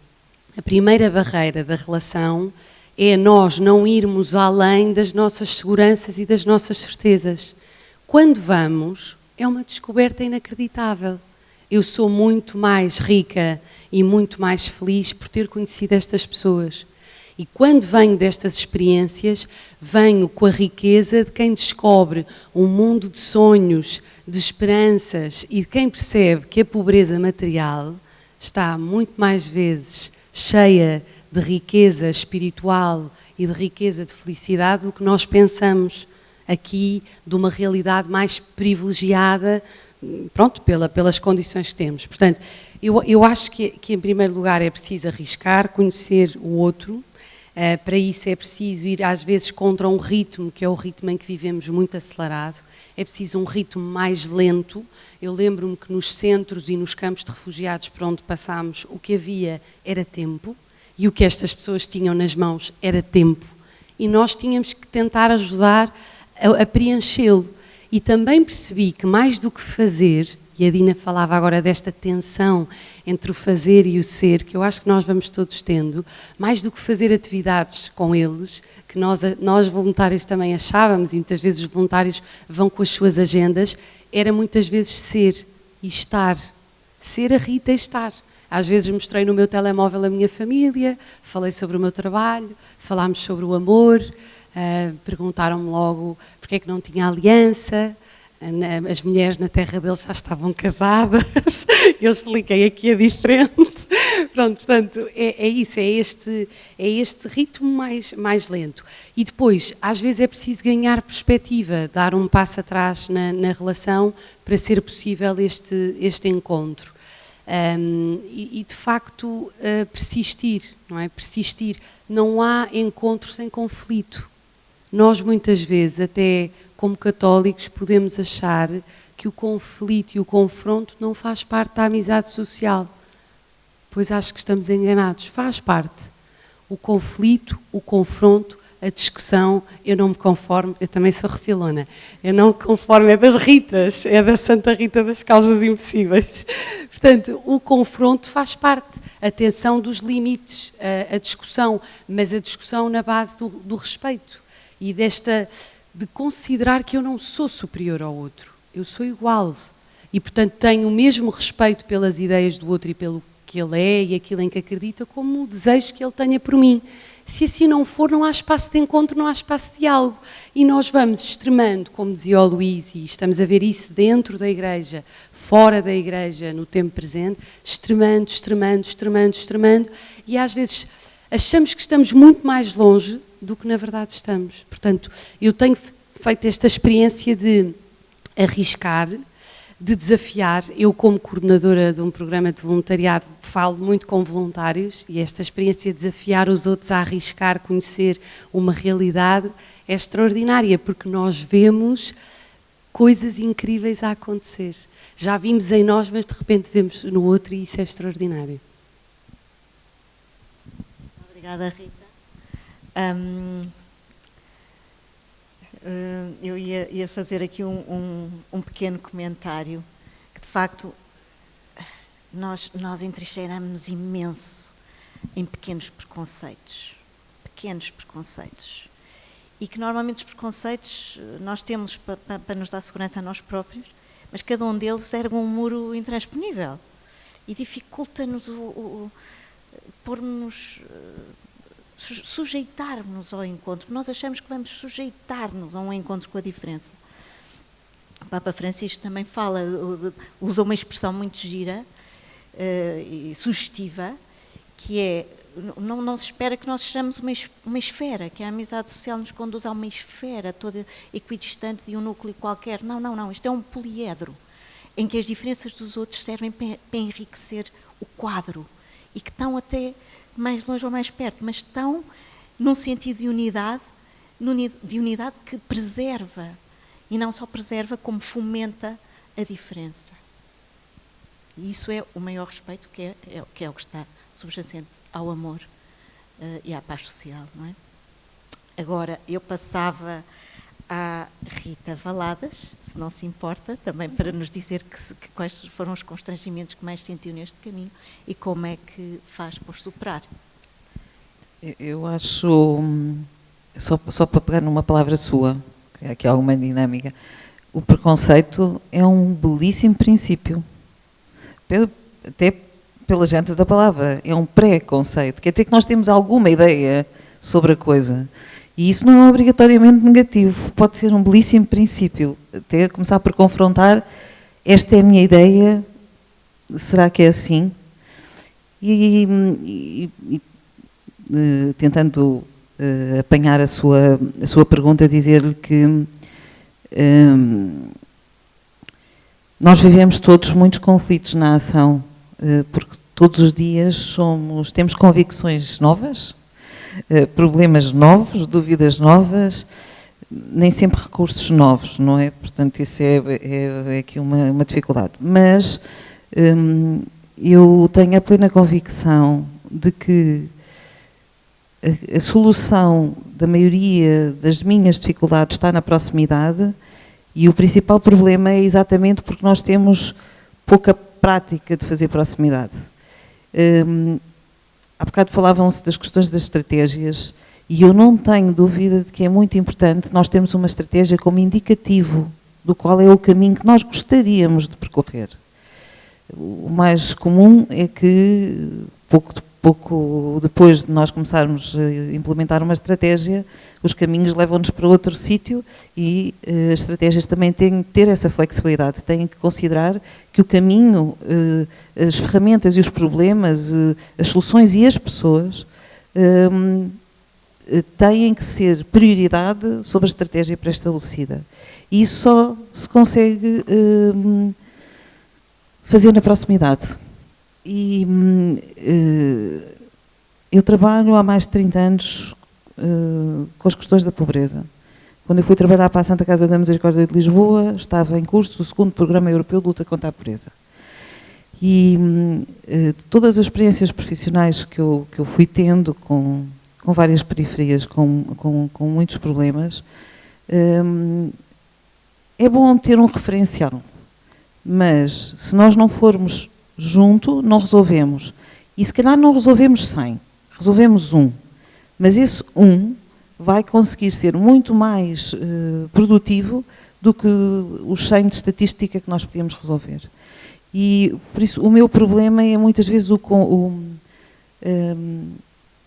a primeira barreira da relação é nós não irmos além das nossas seguranças e das nossas certezas. Quando vamos, é uma descoberta inacreditável. Eu sou muito mais rica e muito mais feliz por ter conhecido estas pessoas. E quando venho destas experiências, venho com a riqueza de quem descobre um mundo de sonhos, de esperanças e de quem percebe que a pobreza material está muito mais vezes cheia de riqueza espiritual e de riqueza de felicidade do que nós pensamos aqui, de uma realidade mais privilegiada, pronto, pelas condições que temos. Portanto, eu acho que em primeiro lugar é preciso arriscar, conhecer o outro. Para isso é preciso ir às vezes contra um ritmo, que é o ritmo em que vivemos muito acelerado. É preciso um ritmo mais lento. Eu lembro-me que nos centros e nos campos de refugiados por onde passámos, o que havia era tempo, e o que estas pessoas tinham nas mãos era tempo. E nós tínhamos que tentar ajudar a preenchê-lo. E também percebi que mais do que fazer, e a Dina falava agora desta tensão entre o fazer e o ser, que eu acho que nós vamos todos tendo, mais do que fazer atividades com eles, que nós voluntários também achávamos, e muitas vezes os voluntários vão com as suas agendas, era muitas vezes ser e estar. Ser a Rita e estar. Às vezes mostrei no meu telemóvel a minha família, falei sobre o meu trabalho, falámos sobre o amor, perguntaram-me logo porque é que não tinha aliança. As mulheres na terra deles já estavam casadas, eu expliquei aqui a diferente. Pronto, portanto, é isso, é este ritmo mais lento. E depois, às vezes é preciso ganhar perspectiva, dar um passo atrás na relação para ser possível este encontro. E de facto, persistir, não é? Persistir. Não há encontros sem conflito. Nós muitas vezes, até como católicos, podemos achar que o conflito e o confronto não faz parte da amizade social. Pois acho que estamos enganados. Faz parte. O conflito, o confronto, a discussão, eu não me conformo, eu também sou refilona, eu não me conformo, é das Ritas, é da Santa Rita das Causas Impossíveis. Portanto, o confronto faz parte, a tensão dos limites, a discussão, mas a discussão na base do respeito e de considerar que eu não sou superior ao outro, eu sou igual e, portanto, tenho o mesmo respeito pelas ideias do outro e pelo que ele é e aquilo em que acredita, como o desejo que ele tenha por mim. Se assim não for, não há espaço de encontro, não há espaço de diálogo. E nós vamos extremando, como dizia o Luís, e estamos a ver isso dentro da igreja, fora da igreja, no tempo presente, extremando, e às vezes achamos que estamos muito mais longe do que na verdade estamos. Portanto, eu tenho feito esta experiência de arriscar, de desafiar. Eu, como coordenadora de um programa de voluntariado, falo muito com voluntários e esta experiência de desafiar os outros a arriscar, conhecer uma realidade é extraordinária, porque nós vemos coisas incríveis a acontecer. Já vimos em nós, mas de repente vemos no outro e isso é extraordinário. Obrigada, Rita. Eu ia fazer aqui um pequeno comentário, que de facto nós entrincheiramos-nos imenso em pequenos preconceitos, e que normalmente os preconceitos nós temos para nos dar segurança a nós próprios, mas cada um deles ergue um muro intransponível e dificulta-nos pormos... sujeitar-nos ao encontro. Nós achamos que vamos sujeitar-nos a um encontro com a diferença. O Papa Francisco também usa uma expressão muito gira e sugestiva, que é, não se espera que nós sejamos uma esfera, que a amizade social nos conduz a uma esfera toda equidistante de um núcleo qualquer. Não, isto é um poliedro, em que as diferenças dos outros servem para enriquecer o quadro, e que estão até mais longe ou mais perto, mas estão num sentido de unidade que preserva, e não só preserva, como fomenta a diferença. E isso é o maior respeito, que é o que está subjacente ao amor e à paz social, não é? Agora, eu passava à Rita Valadas, se não se importa, também para nos dizer quais foram os constrangimentos que mais sentiu neste caminho e como é que faz por superar. Eu acho, só para pegar numa palavra sua, que aqui há alguma dinâmica, o preconceito é um belíssimo princípio, até pelas gentes da palavra, é um pré-conceito, quer dizer que nós temos alguma ideia sobre a coisa. E isso não é obrigatoriamente negativo, pode ser um belíssimo princípio, até começar por confrontar, esta é a minha ideia, será que é assim? Tentando apanhar a sua pergunta, dizer-lhe que nós vivemos todos muitos conflitos na ação, porque todos os dias temos convicções novas, problemas novos, dúvidas novas, nem sempre recursos novos, não é? Portanto, isso é aqui uma dificuldade. Mas eu tenho a plena convicção de que a solução da maioria das minhas dificuldades está na proximidade e o principal problema é exatamente porque nós temos pouca prática de fazer proximidade. Há bocado falavam-se das questões das estratégias e eu não tenho dúvida de que é muito importante nós termos uma estratégia como indicativo do qual é o caminho que nós gostaríamos de percorrer. O mais comum é que pouco depois de nós começarmos a implementar uma estratégia, os caminhos levam-nos para outro sítio e as estratégias também têm que ter essa flexibilidade, têm que considerar que o caminho, as ferramentas e os problemas, as soluções e as pessoas têm que ser prioridade sobre a estratégia pré-estabelecida. E isso só se consegue fazer na proximidade. E eu trabalho há mais de 30 anos com as questões da pobreza. Quando eu fui trabalhar para a Santa Casa da Misericórdia de Lisboa, estava em curso o 2º Programa Europeu de Luta contra a Pobreza. E de todas as experiências profissionais que eu fui tendo com várias periferias, com muitos problemas, é bom ter um referencial, mas se nós não formos junto, não resolvemos. E se calhar não resolvemos 100, resolvemos 1. Mas esse 1 vai conseguir ser muito mais produtivo do que os 100 de estatística que nós podíamos resolver. E, por isso, o meu problema é muitas vezes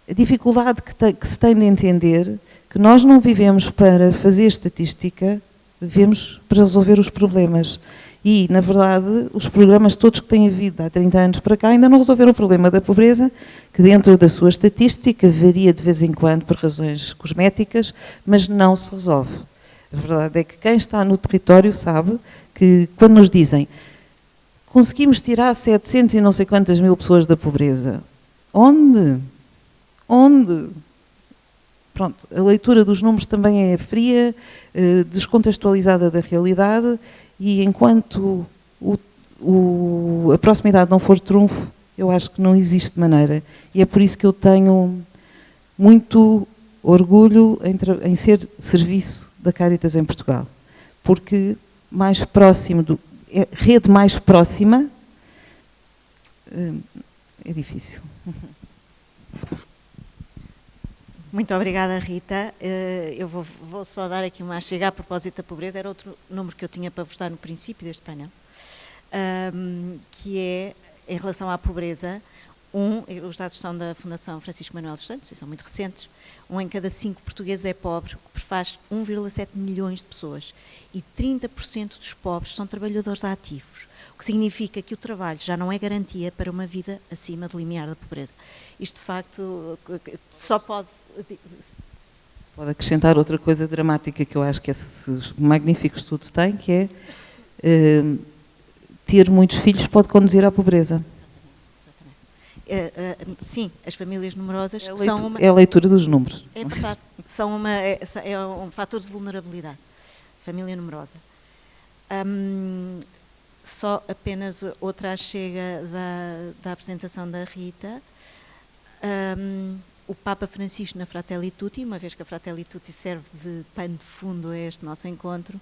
a dificuldade que se tem de entender que nós não vivemos para fazer estatística, vivemos para resolver os problemas. E, na verdade, os programas todos que têm havido há 30 anos para cá ainda não resolveram o problema da pobreza, que dentro da sua estatística varia de vez em quando por razões cosméticas, mas não se resolve. A verdade é que quem está no território sabe que, quando nos dizem conseguimos tirar 700 e não sei quantas mil pessoas da pobreza, onde? Pronto, a leitura dos números também é fria, descontextualizada da realidade, e enquanto a proximidade não for trunfo, eu acho que não existe maneira. E é por isso que eu tenho muito orgulho em ser serviço da Caritas em Portugal. Porque mais próximo, rede mais próxima, é difícil. Muito obrigada, Rita. Eu vou só dar aqui uma chega a propósito da pobreza. Era outro número que eu tinha para vos dar no princípio deste painel, que é, em relação à pobreza, os dados são da Fundação Francisco Manuel dos Santos, e são muito recentes, 1 em cada 5 portugueses é pobre, o que faz 1,7 milhões de pessoas. E 30% dos pobres são trabalhadores ativos, o que significa que o trabalho já não é garantia para uma vida acima do limiar da pobreza. Isto, de facto, só pode acrescentar outra coisa dramática que eu acho que esse magnífico estudo tem, que é ter muitos filhos pode conduzir à pobreza. Sim, as famílias numerosas são uma... É a leitura dos números. É verdade, é um fator de vulnerabilidade, família numerosa. Só apenas outra chega da apresentação da Rita. o Papa Francisco na Fratelli Tutti, uma vez que a Fratelli Tutti serve de pano de fundo a este nosso encontro,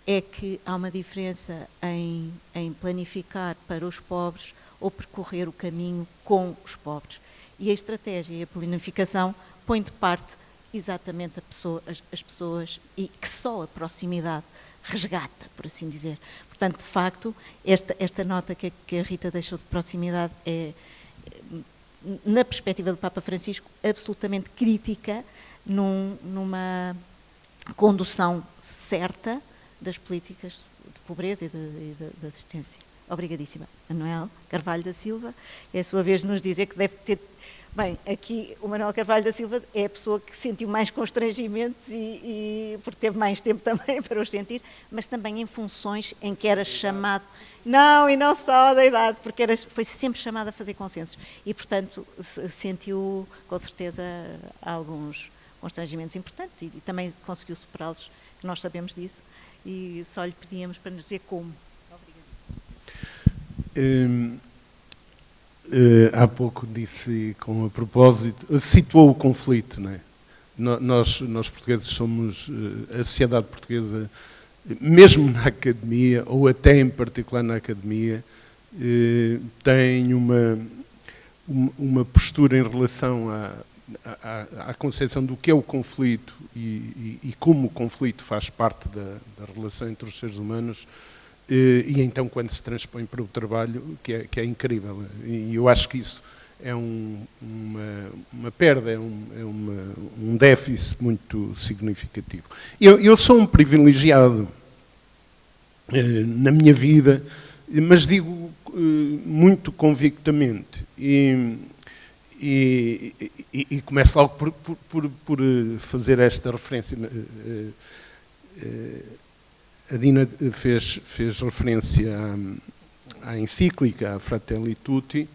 é que há uma diferença em planificar para os pobres ou percorrer o caminho com os pobres. E a estratégia e a planificação põem de parte exatamente as pessoas e que só a proximidade resgata, por assim dizer. Portanto, de facto, esta nota que a Rita deixou de proximidade é, na perspectiva do Papa Francisco, absolutamente crítica numa condução certa das políticas de pobreza e de assistência. Obrigadíssima. Manuel Carvalho da Silva, é a sua vez de nos dizer que deve ter... Bem, aqui o Manuel Carvalho da Silva é a pessoa que sentiu mais constrangimentos e porque teve mais tempo também para os sentir, mas também em funções em que era chamado... Não, e não só da idade, porque foi sempre chamado a fazer consensos. E, portanto, sentiu, com certeza, alguns constrangimentos importantes e também conseguiu superá-los, que nós sabemos disso, e só lhe pedíamos para nos dizer como. Há pouco disse, com a propósito, situou o conflito, não é? Nós portugueses somos, a sociedade portuguesa, mesmo na academia, ou até em particular na academia, tem uma postura em relação à concepção do que é o conflito e como o conflito faz parte da relação entre os seres humanos, e então quando se transpõe para o trabalho, que é incrível. E eu acho que isso é uma perda, é um déficit muito significativo. Eu sou um privilegiado na minha vida, mas digo muito convictamente, e começo logo por fazer esta referência. A Dina fez referência à encíclica, à Fratelli Tutti,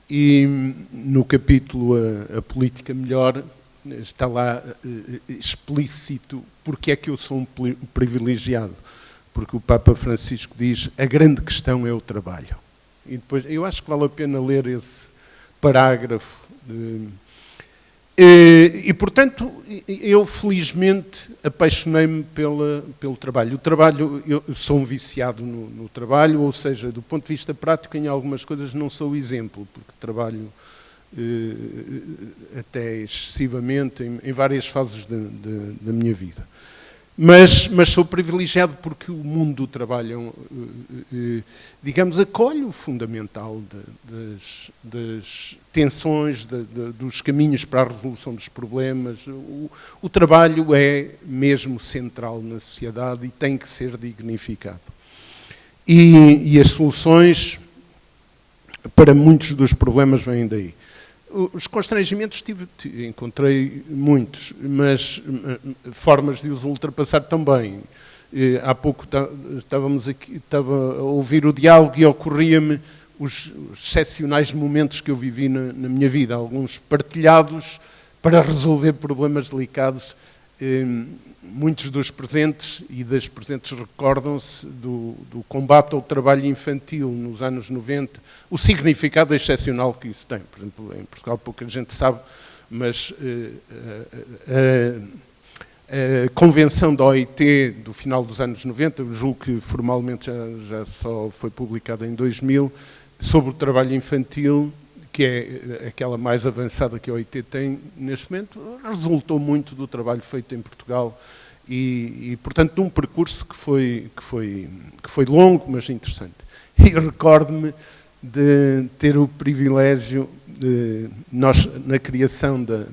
e no capítulo A Política Melhor está lá explícito porque é que eu sou um privilegiado. Porque o Papa Francisco diz: a grande questão é o trabalho. E depois, eu acho que vale a pena ler esse parágrafo. E, portanto, eu felizmente apaixonei-me pelo trabalho. O trabalho, eu sou um viciado no trabalho, ou seja, do ponto de vista prático, em algumas coisas não sou exemplo, porque trabalho até excessivamente em várias fases da minha vida. Mas sou privilegiado porque o mundo do trabalho, digamos, acolhe o fundamental das tensões, dos caminhos para a resolução dos problemas. O trabalho é mesmo central na sociedade e tem que ser dignificado. E as soluções para muitos dos problemas vêm daí. Os constrangimentos encontrei muitos, mas formas de os ultrapassar também. Há pouco estava a ouvir o diálogo e ocorria-me os excepcionais momentos que eu vivi na minha vida, alguns partilhados para resolver problemas delicados. Muitos dos presentes e das presentes recordam-se do combate ao trabalho infantil nos anos 90, o significado excepcional que isso tem. Por exemplo, em Portugal pouca gente sabe, mas a convenção da OIT do final dos anos 90, eu julgo que formalmente já só foi publicada em 2000, sobre o trabalho infantil, que é aquela mais avançada que a OIT tem neste momento, resultou muito do trabalho feito em Portugal e portanto, de um percurso que foi longo, mas interessante. E recordo-me de ter o privilégio, nós, na criação da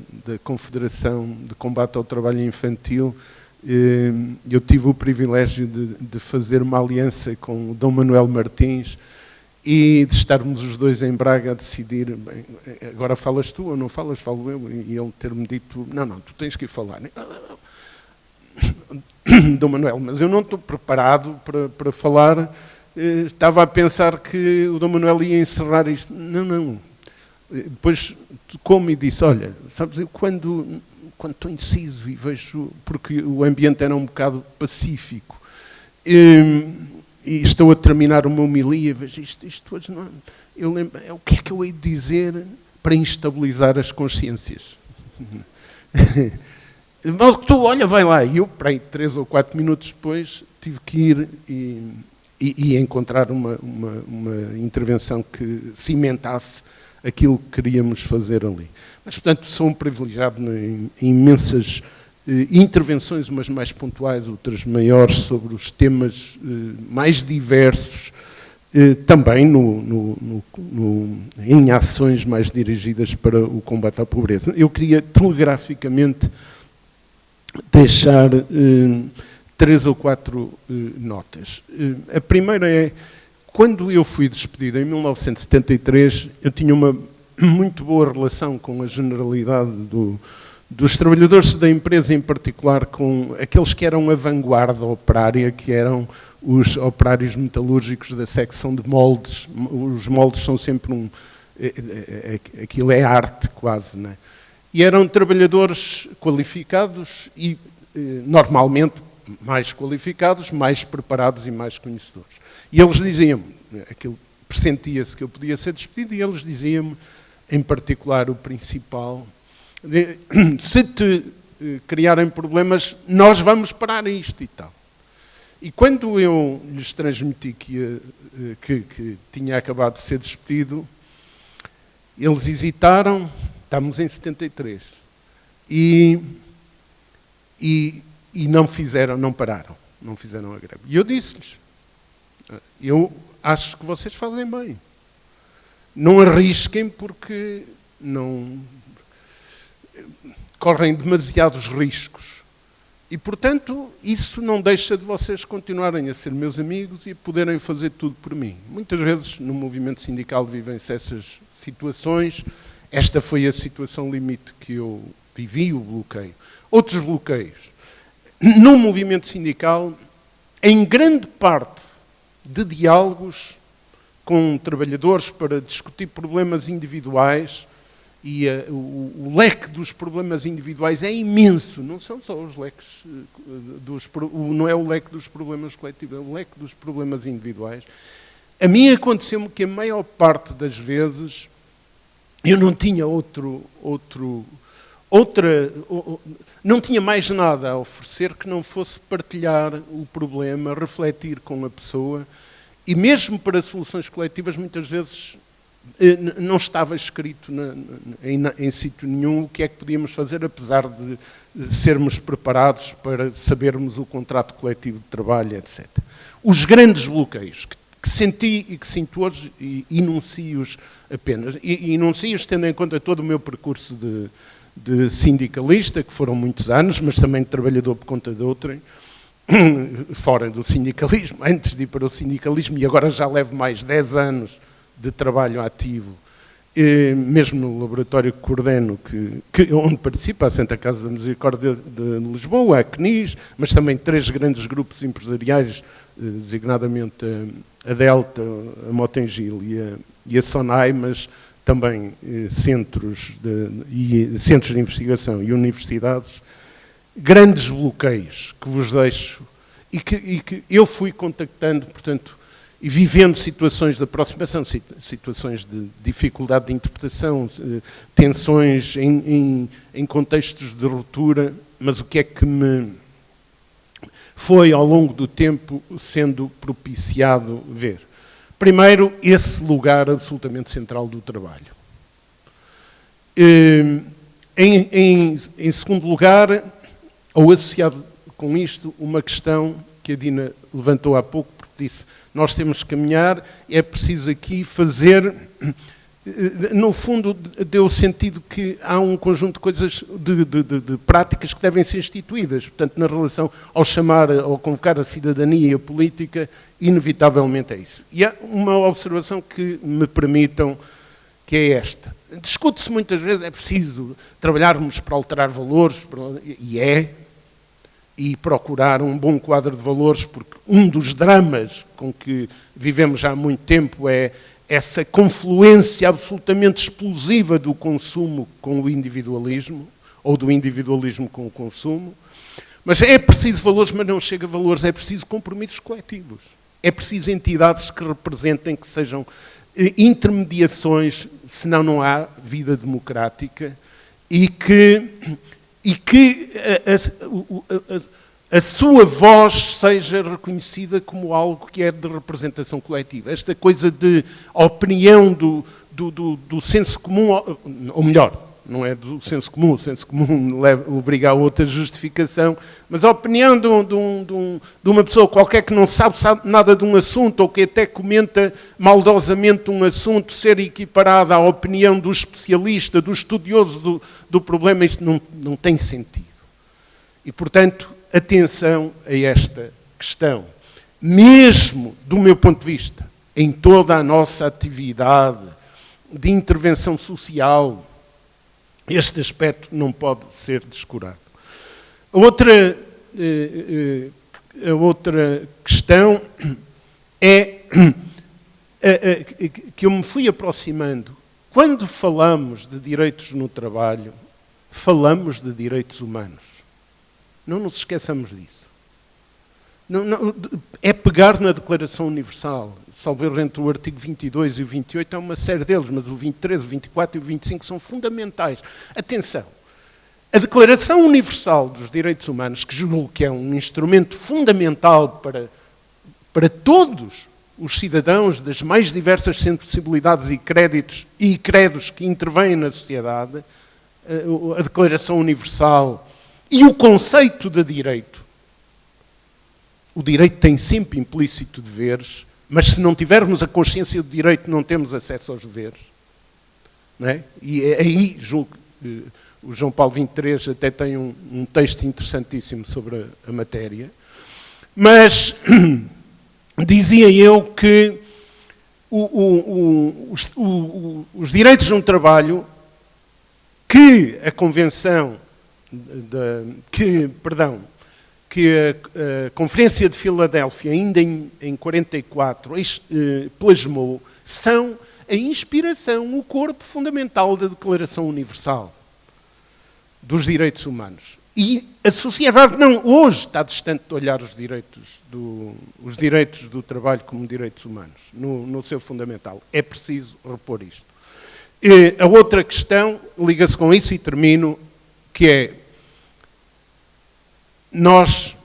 Confederação de Combate ao Trabalho Infantil, eu tive o privilégio de fazer uma aliança com o Dom Manuel Martins, e de estarmos os dois em Braga a decidir, bem, agora falas tu ou não falas, falo eu, e ele ter-me dito, não, tu tens que ir falar. Dom Manuel, mas eu não estou preparado para falar, estava a pensar que o Dom Manuel ia encerrar isto. Não. Depois tocou-me e disse, olha, sabes, eu quando estou indeciso e vejo, porque o ambiente era um bocado pacífico, e estou a terminar uma homilia, vejo isto hoje não. Eu lembro, o que é que eu hei de dizer para instabilizar as consciências. Mal que tu, olha, vai lá. E eu, para aí, 3 ou 4 minutos depois, tive que ir e encontrar uma intervenção que cimentasse aquilo que queríamos fazer ali. Mas, portanto, sou um privilegiado em imensas intervenções, umas mais pontuais, outras maiores, sobre os temas mais diversos, também em ações mais dirigidas para o combate à pobreza. Eu queria telegraficamente deixar 3 ou 4 notas. A primeira é, quando eu fui despedido em 1973, eu tinha uma muito boa relação com a generalidade dos trabalhadores da empresa, em particular com aqueles que eram a vanguarda operária, que eram os operários metalúrgicos da secção de moldes. Os moldes são sempre aquilo é arte quase, não é? E eram trabalhadores qualificados e, normalmente, mais qualificados, mais preparados e mais conhecedores. E eles diziam-me, aquilo pressentia-se que eu podia ser despedido, e eles diziam-me, em particular o principal, se te criarem problemas, nós vamos parar isto e tal. E quando eu lhes transmiti que tinha acabado de ser despedido, eles hesitaram, estamos em 73, e não pararam, não fizeram a greve. E eu disse-lhes, eu acho que vocês fazem bem. Não arrisquem porque correm demasiados riscos. E, portanto, isso não deixa de vocês continuarem a ser meus amigos e poderem fazer tudo por mim. Muitas vezes, no movimento sindical, vivem-se essas situações. Esta foi a situação limite que eu vivi, o bloqueio. Outros bloqueios. No movimento sindical, em grande parte de diálogos com trabalhadores para discutir problemas individuais, e o leque dos problemas individuais é imenso, não são só os leques, não é o leque dos problemas coletivos, é o leque dos problemas individuais. A mim aconteceu-me que a maior parte das vezes eu não tinha não tinha mais nada a oferecer que não fosse partilhar o problema, refletir com a pessoa, e mesmo para soluções coletivas muitas vezes não estava escrito em sítio nenhum o que é que podíamos fazer, apesar de sermos preparados para sabermos o contrato coletivo de trabalho, etc. Os grandes bloqueios que senti e que sinto hoje, e enuncio-os apenas, e enuncio-os tendo em conta todo o meu percurso de sindicalista, que foram muitos anos, mas também de trabalhador por conta de outrem, fora do sindicalismo, antes de ir para o sindicalismo, e agora já levo mais 10 anos de trabalho ativo, mesmo no laboratório que coordeno, onde participa a Santa Casa da Misericórdia de Lisboa, a CNIS, mas também 3 grandes grupos empresariais, designadamente a Delta, a Motengil e a SONAI, mas também centros de investigação e universidades. Grandes bloqueios que vos deixo e que eu fui contactando, portanto, e vivendo situações de aproximação, situações de dificuldade de interpretação, tensões em contextos de ruptura, mas o que é que me foi, ao longo do tempo, sendo propiciado ver? Primeiro, esse lugar absolutamente central do trabalho. Em segundo lugar, ou associado com isto, uma questão que a Dina levantou há pouco, porque disse, nós temos que caminhar, é preciso aqui fazer, no fundo deu o sentido que há um conjunto de coisas, de práticas que devem ser instituídas, portanto, na relação ao chamar, ao convocar a cidadania e a política, inevitavelmente é isso. E há uma observação que me permitam, que é esta. Discute-se muitas vezes, é preciso trabalharmos para alterar valores, e procurar um bom quadro de valores, porque um dos dramas com que vivemos já há muito tempo é essa confluência absolutamente explosiva do consumo com o individualismo, ou do individualismo com o consumo. Mas é preciso valores, mas não chega a valores, é preciso compromissos coletivos. É preciso entidades que representem, que sejam intermediações, senão não há vida democrática, e que a sua voz seja reconhecida como algo que é de representação coletiva. Esta coisa de opinião do senso comum, ou melhor, não é do senso comum, o senso comum obriga a outra justificação, mas a opinião de uma pessoa qualquer que não sabe nada de um assunto, ou que até comenta maldosamente um assunto, ser equiparada à opinião do especialista, do estudioso do problema, isto não tem sentido. E, portanto, atenção a esta questão. Mesmo, do meu ponto de vista, em toda a nossa atividade de intervenção social, este aspecto não pode ser descurado. A outra questão é que eu me fui aproximando. Quando falamos de direitos no trabalho, falamos de direitos humanos. Não nos esqueçamos disso. É pegar na Declaração Universal. Salvo entre o artigo 22 e o 28, há uma série deles, mas o 23, o 24 e o 25 são fundamentais. Atenção, a Declaração Universal dos Direitos Humanos, que julgo que é um instrumento fundamental para todos os cidadãos das mais diversas sensibilidades e credos que intervêm na sociedade, a Declaração Universal e o conceito de direito. O direito tem sempre implícito deveres, mas se não tivermos a consciência do direito, não temos acesso aos deveres. Não é? E aí, julgo que o João Paulo XXIII até tem um texto interessantíssimo sobre a matéria. Mas dizia eu que os direitos no trabalho que a Convenção, que a Conferência de Filadélfia, ainda em 1944, plasmou, são a inspiração, o corpo fundamental da Declaração Universal dos Direitos Humanos. E a sociedade hoje está distante de olhar os direitos do trabalho como direitos humanos, no seu fundamental. É preciso repor isto. A outra questão liga-se com isso e termino, que é: nós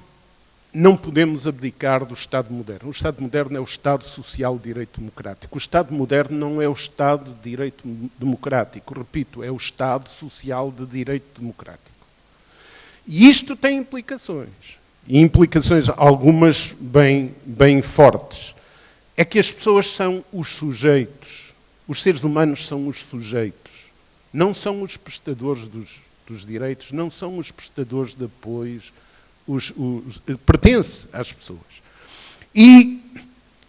não podemos abdicar do Estado moderno. O Estado moderno é o Estado social de direito democrático. O Estado moderno não é o Estado de direito democrático. Repito, é o Estado social de direito democrático. E isto tem implicações. E implicações algumas bem fortes. É que as pessoas são os sujeitos. Os seres humanos são os sujeitos. Não são os prestadores dos direitos, não são os prestadores de apoios, pertence às pessoas. E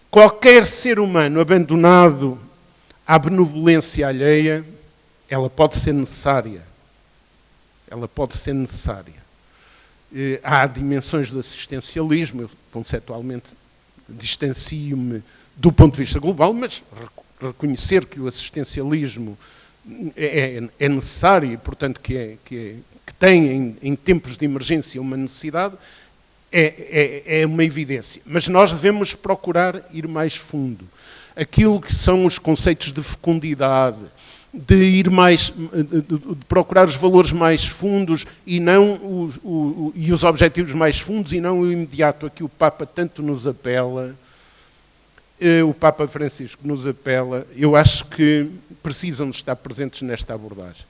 qualquer ser humano abandonado à benevolência alheia, ela pode ser necessária. Ela pode ser necessária. Há dimensões do assistencialismo, eu conceptualmente distancio-me do ponto de vista global, mas reconhecer que o assistencialismo é necessário e, portanto, que tem em tempos de emergência uma necessidade, é uma evidência. Mas nós devemos procurar ir mais fundo. Aquilo que são os conceitos de fecundidade, de procurar os valores mais fundos e os objetivos mais fundos e não o imediato a que o Papa tanto nos apela. O Papa Francisco nos apela, eu acho que precisam de estar presentes nesta abordagem.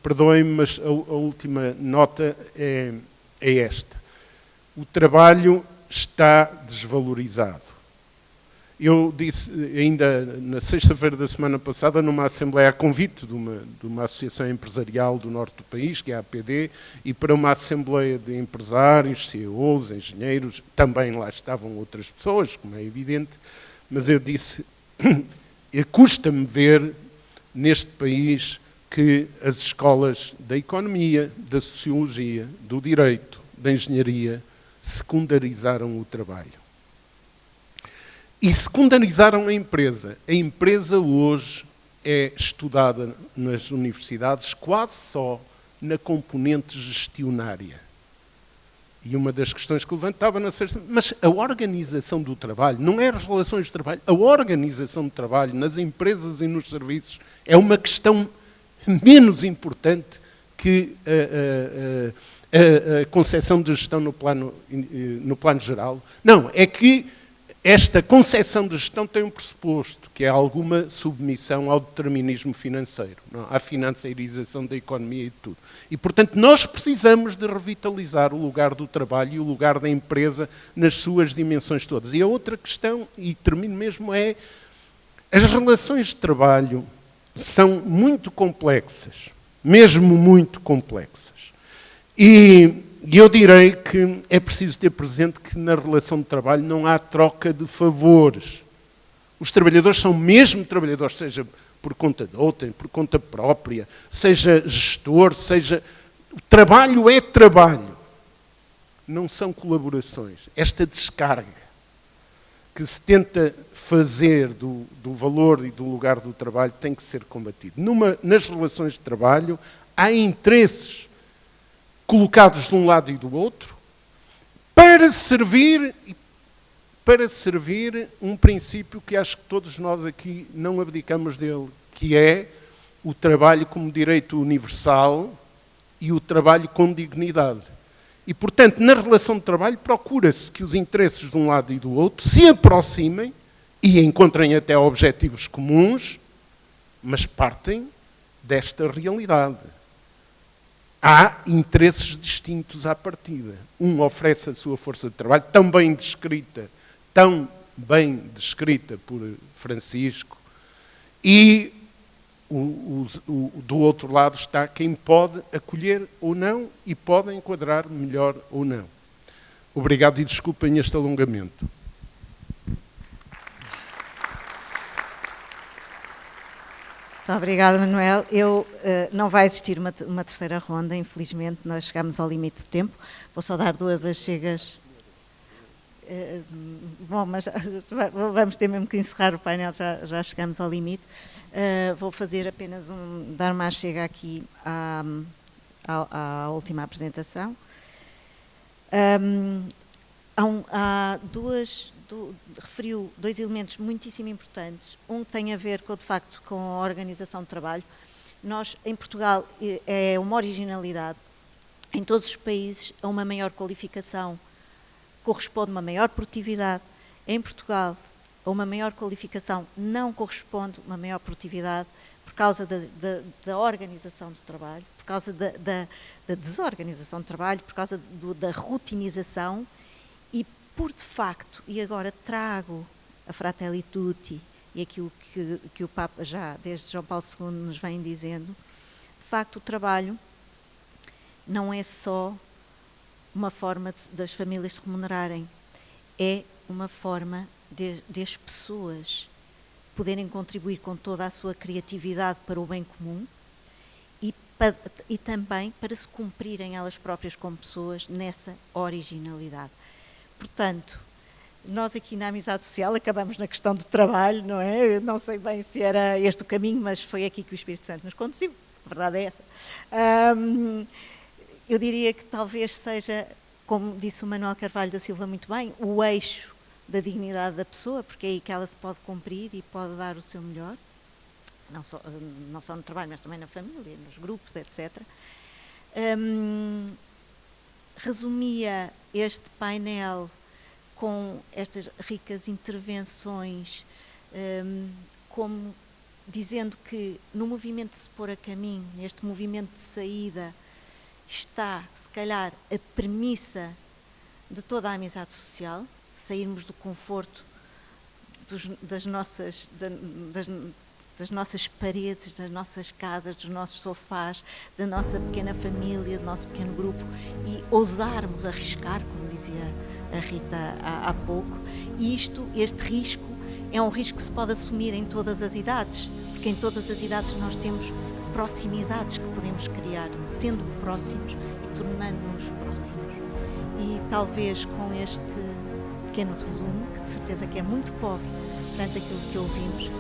Perdoem-me, mas a última nota é esta. O trabalho está desvalorizado. Eu disse ainda na sexta-feira da semana passada, numa assembleia a convite de uma associação empresarial do norte do país, que é a APD, e para uma assembleia de empresários, CEOs, engenheiros, também lá estavam outras pessoas, como é evidente, mas eu disse, custa-me ver neste país que as escolas da economia, da sociologia, do direito, da engenharia, secundarizaram o trabalho. E secundarizaram a empresa. A empresa hoje é estudada nas universidades quase só na componente gestionária. E uma das questões que levantava na sexta, mas a organização do trabalho, não é as relações de trabalho, a organização do trabalho nas empresas e nos serviços é uma questão menos importante que a concepção de gestão no plano geral. Não, é que esta concepção de gestão tem um pressuposto, que é alguma submissão ao determinismo financeiro, não? À financeirização da economia e de tudo. E, portanto, nós precisamos de revitalizar o lugar do trabalho e o lugar da empresa nas suas dimensões todas. E a outra questão, e termino mesmo, é as relações de trabalho são muito complexas, mesmo muito complexas. E eu direi que é preciso ter presente que na relação de trabalho não há troca de favores. Os trabalhadores são mesmo trabalhadores, seja por conta de outrem, por conta própria, seja gestor, seja... O trabalho é trabalho. Não são colaborações. Esta descarga que se tenta fazer do valor e do lugar do trabalho tem que ser combatido. Nas relações de trabalho há interesses colocados de um lado e do outro, para servir um princípio que acho que todos nós aqui não abdicamos dele, que é o trabalho como direito universal e o trabalho com dignidade. E, portanto, na relação de trabalho procura-se que os interesses de um lado e do outro se aproximem e encontrem até objetivos comuns, mas partem desta realidade. Há interesses distintos à partida. Um oferece a sua força de trabalho, tão bem descrita por Francisco, e do outro lado está quem pode acolher ou não e pode enquadrar melhor ou não. Obrigado e desculpem este alongamento. Muito obrigada, Manuel. Não vai existir uma terceira ronda, infelizmente, nós chegamos ao limite de tempo. Vou só dar 2 achegas. Bom, mas vamos ter mesmo que encerrar o painel, já chegamos ao limite. Vou fazer apenas dar uma achega aqui à última apresentação. Referiu 2 elementos muitíssimo importantes. Um tem a ver, de facto, com a organização do trabalho. Nós, em Portugal, é uma originalidade. Em todos os países, a uma maior qualificação corresponde uma maior produtividade. Em Portugal, a uma maior qualificação não corresponde uma maior produtividade por causa da organização do trabalho, por causa da desorganização do trabalho, por causa da rotinização e, por de facto, e agora trago a Fratelli Tutti e aquilo que o Papa já, desde João Paulo II, nos vem dizendo, de facto o trabalho não é só uma forma das famílias se remunerarem, é uma forma de as pessoas poderem contribuir com toda a sua criatividade para o bem comum e também para se cumprirem elas próprias como pessoas nessa originalidade. Portanto, nós aqui na Amizade Social acabamos na questão do trabalho, não é? Eu não sei bem se era este o caminho, mas foi aqui que o Espírito Santo nos conduziu, a verdade é essa. Eu diria que talvez seja, como disse o Manuel Carvalho da Silva muito bem, o eixo da dignidade da pessoa, porque é aí que ela se pode cumprir e pode dar o seu melhor, não só no trabalho, mas também na família, nos grupos, etc. Resumia este painel com estas ricas intervenções, como dizendo que no movimento de se pôr a caminho, neste movimento de saída, está, se calhar, a premissa de toda a amizade social, sairmos do conforto das nossas paredes, das nossas casas, dos nossos sofás, da nossa pequena família, do nosso pequeno grupo e ousarmos arriscar, como dizia a Rita há pouco. E este risco é um risco que se pode assumir em todas as idades, porque em todas as idades nós temos proximidades que podemos criar, sendo próximos e tornando-nos próximos. E talvez com este pequeno resumo, que de certeza que é muito pobre perante aquilo que ouvimos,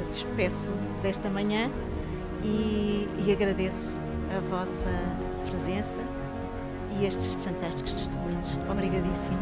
despeço desta manhã e agradeço a vossa presença e estes fantásticos testemunhos. Obrigadíssima.